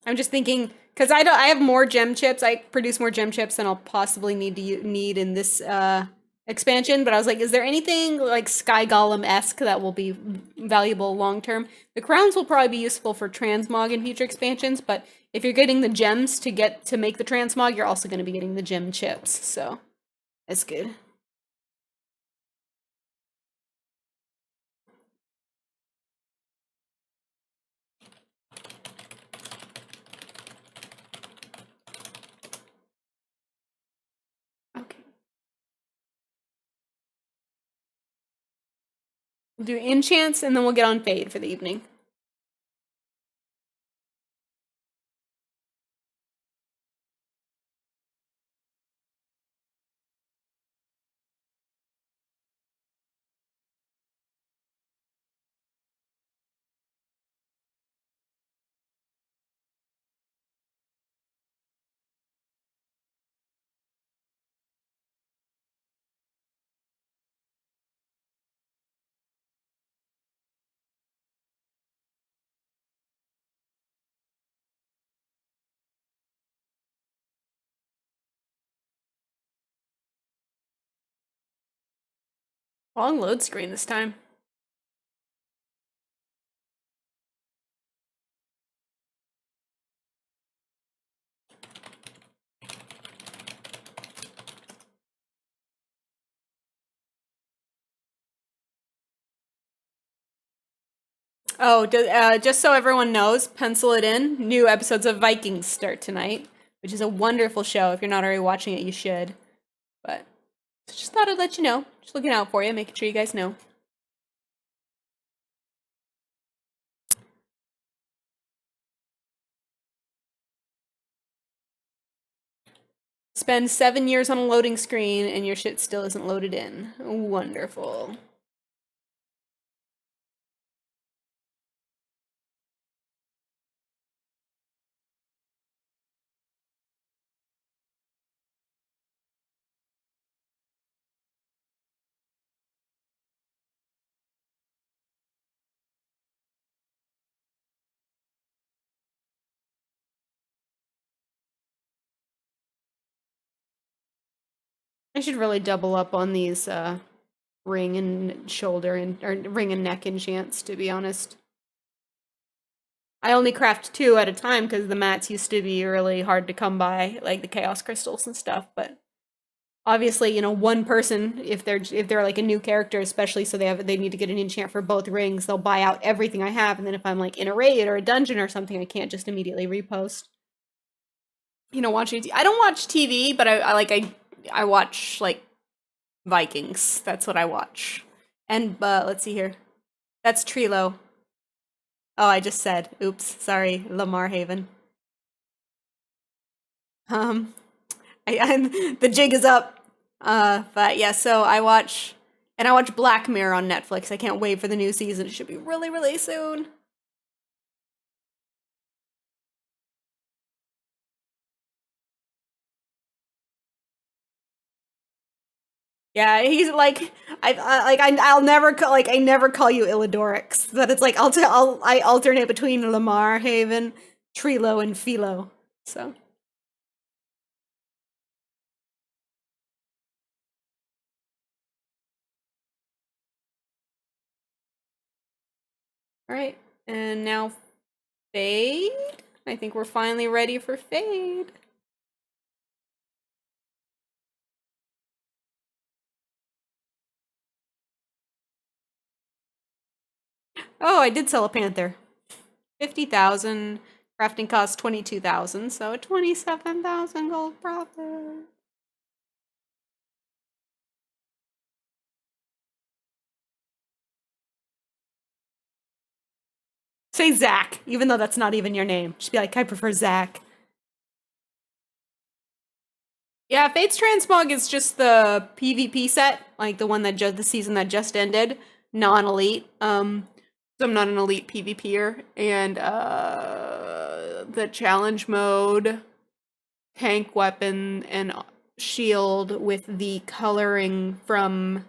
I'm just thinking, because I have more gem chips. I produce more gem chips than I'll possibly need in this expansion. But I was like, is there anything like Sky Golem-esque that will be valuable long term? The crowns will probably be useful for transmog in future expansions. But if you're getting the gems to make the transmog, you're also going to be getting the gem chips. So that's good. Okay. We'll do enchants and then we'll get on fade for the evening. Long load screen this time. Oh, just so everyone knows, pencil it in. New episodes of Vikings start tonight, which is a wonderful show. If you're not already watching it, you should. But just thought I'd let you know. Just looking out for you, making sure you guys know. Spend 7 years on a loading screen and your shit still isn't loaded in. Wonderful. I should really double up on these ring and shoulder and or ring and neck enchants, to be honest. I only craft 2 at a time because the mats used to be really hard to come by, like the chaos crystals and stuff, but obviously, you know, one person, if they're like a new character, especially, so they need to get an enchant for both rings, they'll buy out everything I have, and then if I'm like in a raid or a dungeon or something, I can't just immediately repost. You know, watching I don't watch TV, but I watch like Vikings. That's what I watch. And let's see here. That's Trilo. Oh, I just said. Oops, sorry, Lamar Haven. Um, I'm the jig is up. But yeah, so I watch Black Mirror on Netflix. I can't wait for the new season. It should be really, really soon. Yeah, he's like I'll never I never call you Illidorix, but it's like I alternate between Lamar Haven, Trilo, and Philo. So all right, and now Fade. I think we're finally ready for Fade. Oh, I did sell a panther. 50,000. Crafting cost 22,000, so 27,000 gold profit. Say Zach, even though that's not even your name. Just be like, I prefer Zach. Yeah, Fate's Transmog is just the PvP set, like the one that just the season that just ended, non-elite. So I'm not an elite PvPer, and the challenge mode, tank weapon, and shield with the coloring from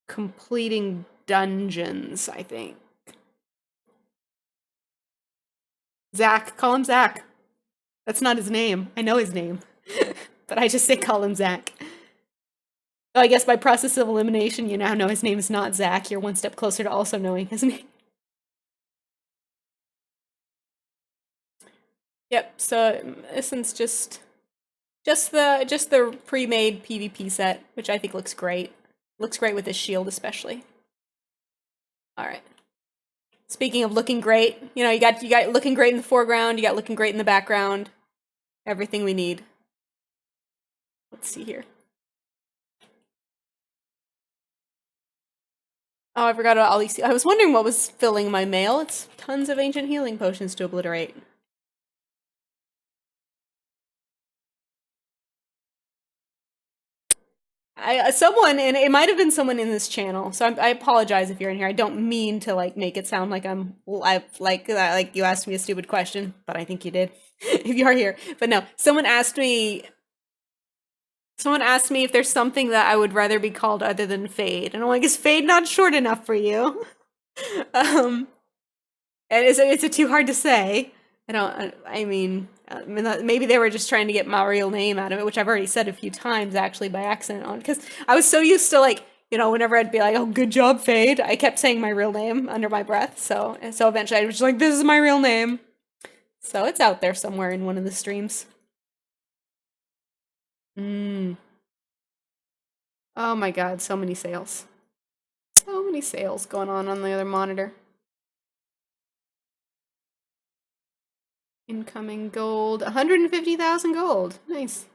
completing dungeons, I think. Zach, call him Zach. That's not his name. I know his name, but I just say call him Zach. So I guess by process of elimination, you now know his name is not Zach. You're one step closer to also knowing his name. Yep. So Essence just the pre-made PvP set, which I think looks great. Looks great with his shield, especially. All right. Speaking of looking great, you know, you got looking great in the foreground. You got looking great in the background. Everything we need. Let's see here. Oh, I forgot about all these. I was wondering what was filling my mail. It's tons of ancient healing potions to obliterate. Someone, and it might have been someone in this channel, so I apologize if you're in here. I don't mean to like make it sound like like you asked me a stupid question, but I think you did if you are here. But no, someone asked me if there's something that I would rather be called other than Fade, and I'm like, is Fade not short enough for you? um, and it's too hard to say. I mean, maybe they were just trying to get my real name out of it, which I've already said a few times actually by accident on, because I was so used to like, you know, whenever I'd be like, oh, good job, Fade, I kept saying my real name under my breath. So eventually I was just like, this is my real name. So it's out there somewhere in one of the streams. Mm. Oh my God, so many sales. So many sales going on the other monitor. Incoming gold, 150,000 gold. Nice.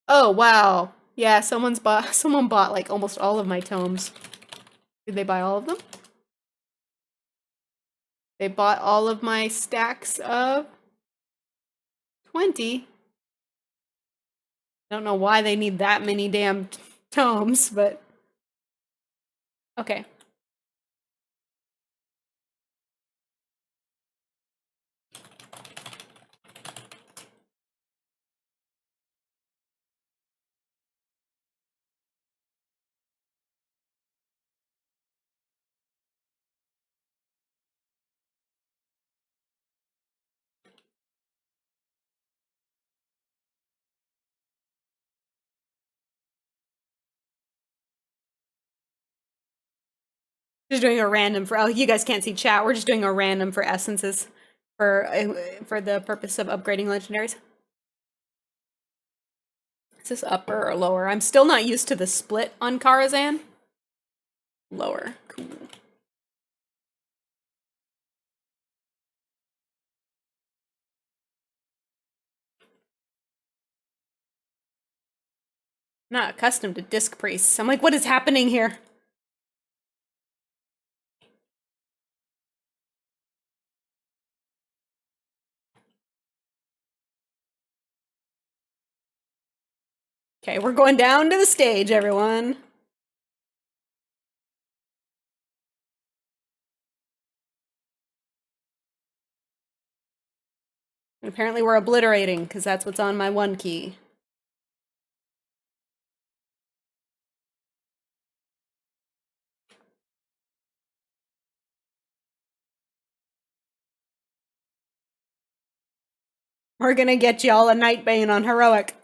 Oh, wow. Yeah, someone bought like almost all of my tomes. Did they buy all of them? They bought all of my stacks of 20. I don't know why they need that many damn tomes, but okay. Just doing a random for, oh, you guys can't see chat. We're just doing a random for essences for the purpose of upgrading legendaries. Is this upper or lower? I'm still not used to the split on Karazhan. Lower. Cool. Not accustomed to disc priests. I'm like, what is happening here? Okay, we're going down to the stage, everyone. And apparently we're obliterating, because that's what's on my 1 key. We're gonna get y'all a Nightbane on Heroic.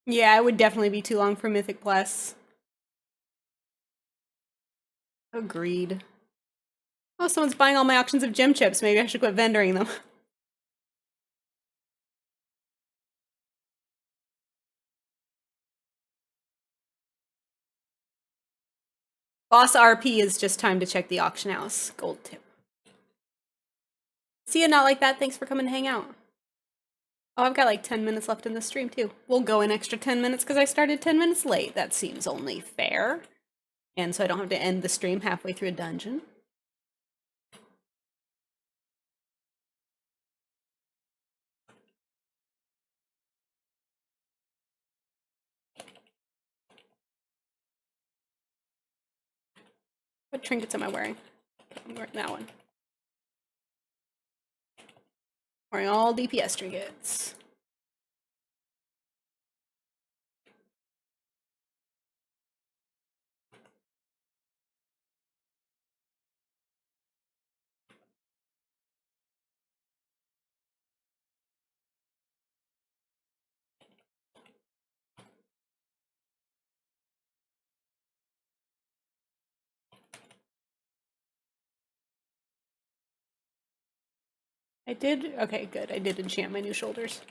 Yeah, it would definitely be too long for Mythic Plus. Agreed. Oh, someone's buying all my auctions of gem chips. Maybe I should quit vendoring them. Boss RP is just time to check the auction house. Gold tip. See ya, not like that. Thanks for coming to hang out. Oh, I've got like 10 minutes left in the stream too. We'll go an extra 10 minutes because I started 10 minutes late. That seems only fair. And so I don't have to end the stream halfway through a dungeon. What trinkets am I wearing? I'm wearing that one. Wearing all DPS trinkets. I did, okay, good. I did enchant my new shoulders.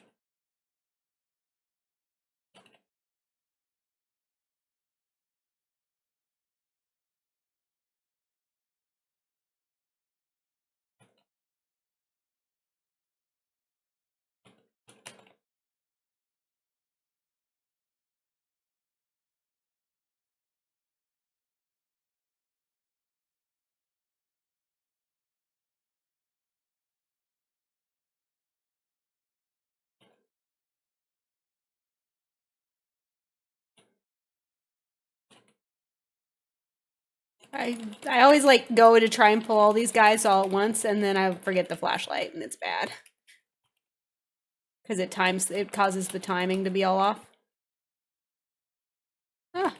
I always like go to try and pull all these guys all at once, and then I forget the flashlight, and it's bad. Because it causes the timing to be all off. Ah.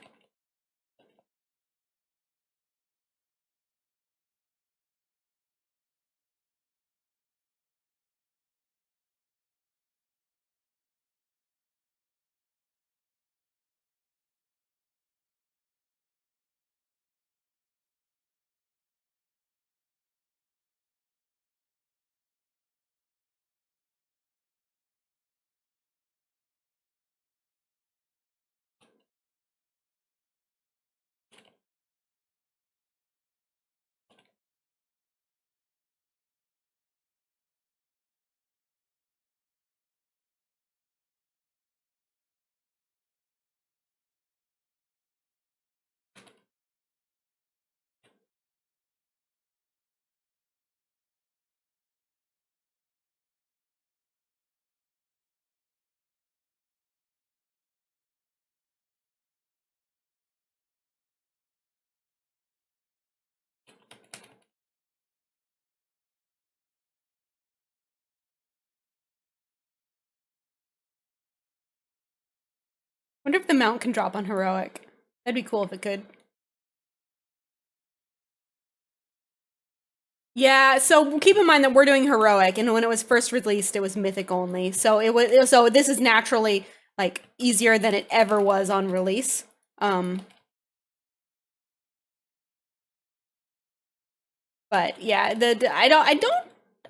Wonder if the mount can drop on heroic. That'd be cool if it could. Yeah, so keep in mind that we're doing heroic, and when it was first released, it was mythic only. So so this is naturally like easier than it ever was on release. But yeah, I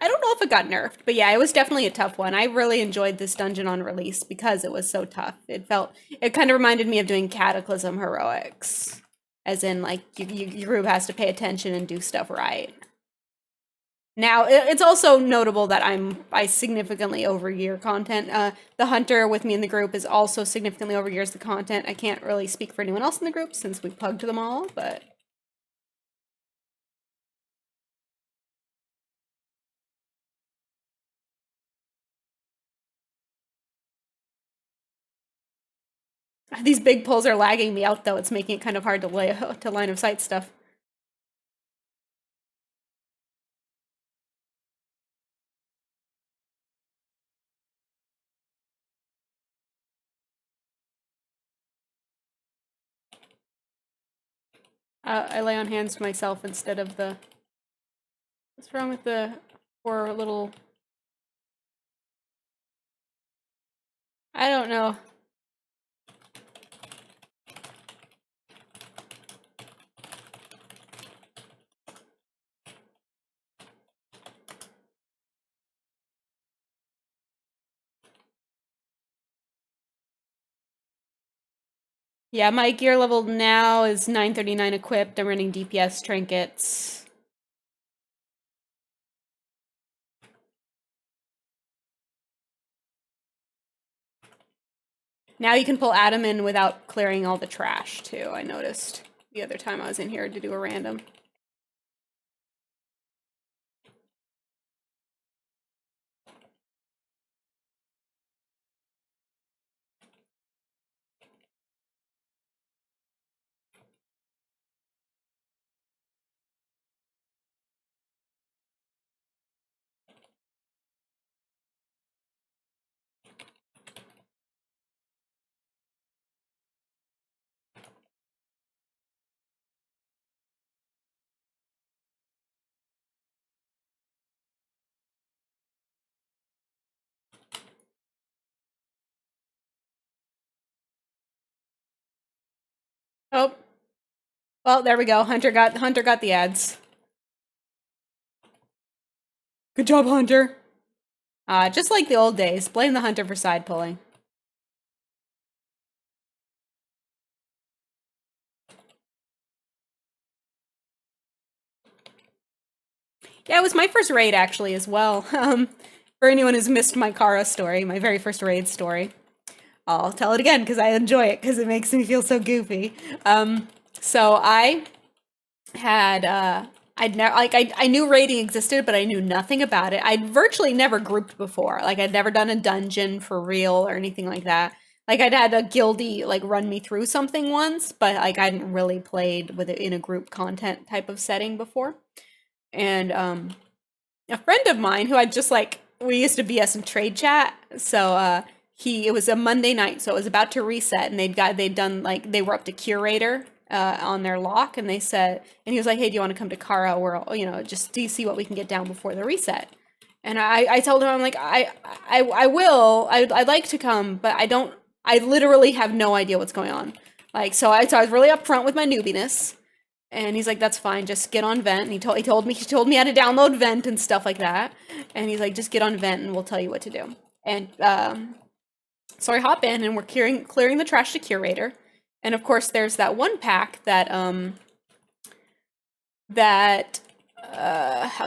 don't know if it got nerfed, but yeah, it was definitely a tough one. I really enjoyed this dungeon on release because it was so tough. It kind of reminded me of doing Cataclysm heroics, as in like your group has to pay attention and do stuff right. Now, it's also notable that I significantly overgear content. The hunter with me in the group is also significantly overgears the content. I can't really speak for anyone else in the group since we plugged them all, but these big pulls are lagging me out though. It's making it kind of hard to line of sight stuff. I lay on hands to myself instead of the... What's wrong with the poor little... I don't know. Yeah, my gear level now is 939 equipped. I'm running DPS trinkets. Now you can pull Adam in without clearing all the trash, too, I noticed the other time I was in here to do a random. Oh. Well, there we go. Hunter got the ads. Good job, Hunter. Just like the old days, blame the hunter for side pulling. Yeah, it was my first raid actually as well. For anyone who's missed my Kara story, my very first raid story, I'll tell it again because I enjoy it because it makes me feel so goofy. So I had I'd never I knew raiding existed, but I knew nothing about it. I'd virtually never grouped before. Like I'd never done a dungeon for real or anything like that. Like I'd had a guildie like run me through something once, but like I hadn't really played with it in a group content type of setting before. And a friend of mine who I just like we used to BS and trade chat. So it was a Monday night, so it was about to reset, and they'd done like they were up to curator on their lock, and they said, and he was like, hey, do you want to come to Kara, or just to see what we can get down before the reset? And I told him, I'm like, I will, I'd like to come, but I literally have no idea what's going on. Like, so I was really upfront with my newbiness. And he's like, that's fine, just get on Vent. And he told me how to download Vent and stuff like that. And he's like, just get on Vent and we'll tell you what to do. And so I hop in and we're clearing the trash to curator. And of course there's that one pack that how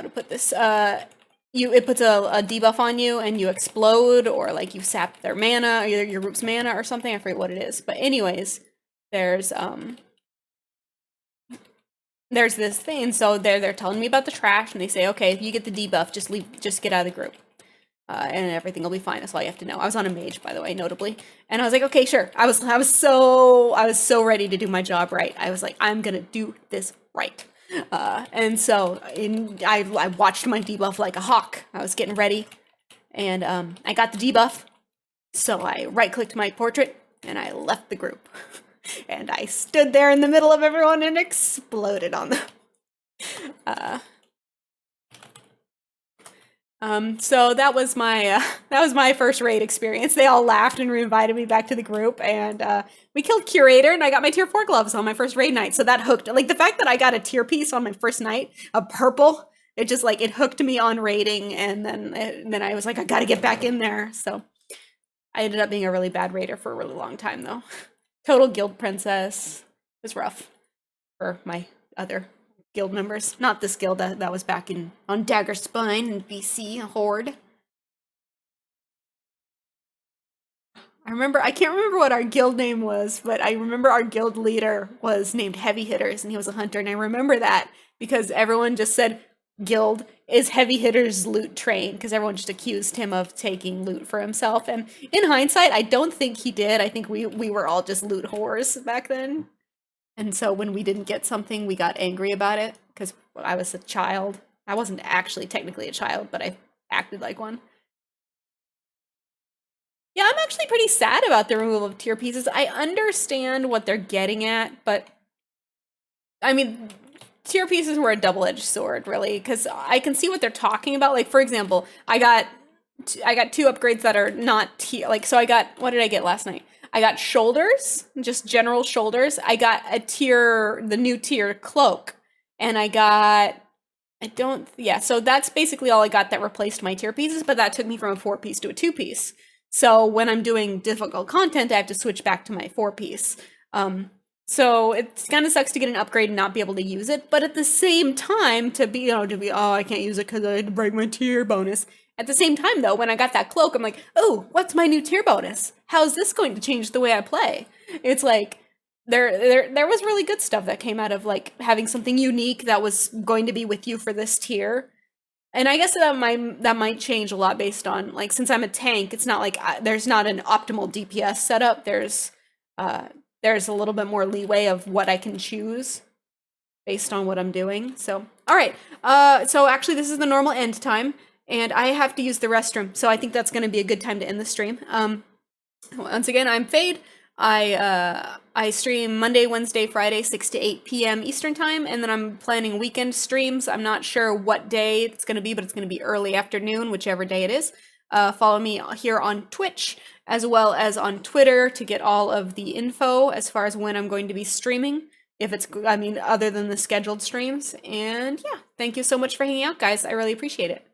to put this, it puts a debuff on you and you explode, or like you sap their mana, or your group's mana or something. I forget what it is. But anyways, there's this thing, so they're telling me about the trash, and they say, okay, if you get the debuff, just get out of the group, and everything will be fine. That's all you have to know. I was on a mage, by the way, notably, and I was like, okay, sure. I was so ready to do my job right. I was like, I'm gonna do this right, and so I watched my debuff like a hawk. I was getting ready, and I got the debuff, so I right-clicked my portrait, and I left the group. And I stood there in the middle of everyone and exploded on them. So that was my first raid experience. They all laughed and reinvited me back to the group, and we killed Curator, and I got my tier 4 gloves on my first raid night. So that hooked. Like the fact that I got a tier piece on my first night, a purple, it just like it hooked me on raiding, and then I was like, I gotta get back in there. So I ended up being a really bad raider for a really long time though. Total guild princess. It was rough for my other guild members. Not this guild, that was back on Dagger Spine in BC, a horde. I can't remember what our guild name was, but I remember our guild leader was named Heavy Hitters, and he was a hunter, and I remember that because everyone just said guild is Heavy Hitters loot train, because everyone just accused him of taking loot for himself, and in hindsight, I don't think he did. I think we were all just loot whores back then. And so when we didn't get something, we got angry about it because I was a child. I wasn't actually technically a child, but I acted like one. Yeah, I'm actually pretty sad about the removal of tier pieces. I understand what they're getting at, but I mean, tier pieces were a double-edged sword, really, because I can see what they're talking about. Like, for example, I got 2 upgrades that are not tier. Like, so I got, what did I get last night? I got shoulders, just general shoulders. I got the new tier cloak, and I got, so that's basically all I got that replaced my tier pieces, but that took me from a 4-piece to a 2-piece. So when I'm doing difficult content, I have to switch back to my 4-piece. So it kind of sucks to get an upgrade and not be able to use it, but at the same time, I can't use it because I had to break my tier bonus. At the same time, though, when I got that cloak, I'm like, oh, what's my new tier bonus? How's this going to change the way I play? It's like, there was really good stuff that came out of, like, having something unique that was going to be with you for this tier. And I guess that might change a lot based on, like, since I'm a tank, it's not like there's not an optimal DPS setup. There's a little bit more leeway of what I can choose based on what I'm doing. So, all right. So actually, this is the normal end time. And I have to use the restroom, so I think that's going to be a good time to end the stream. Once again, I'm Fade. I stream Monday, Wednesday, Friday, 6 to 8 p.m. Eastern Time, and then I'm planning weekend streams. I'm not sure what day it's going to be, but it's going to be early afternoon, whichever day it is. Follow me here on Twitch, as well as on Twitter to get all of the info as far as when I'm going to be streaming, other than the scheduled streams. And yeah, thank you so much for hanging out, guys. I really appreciate it.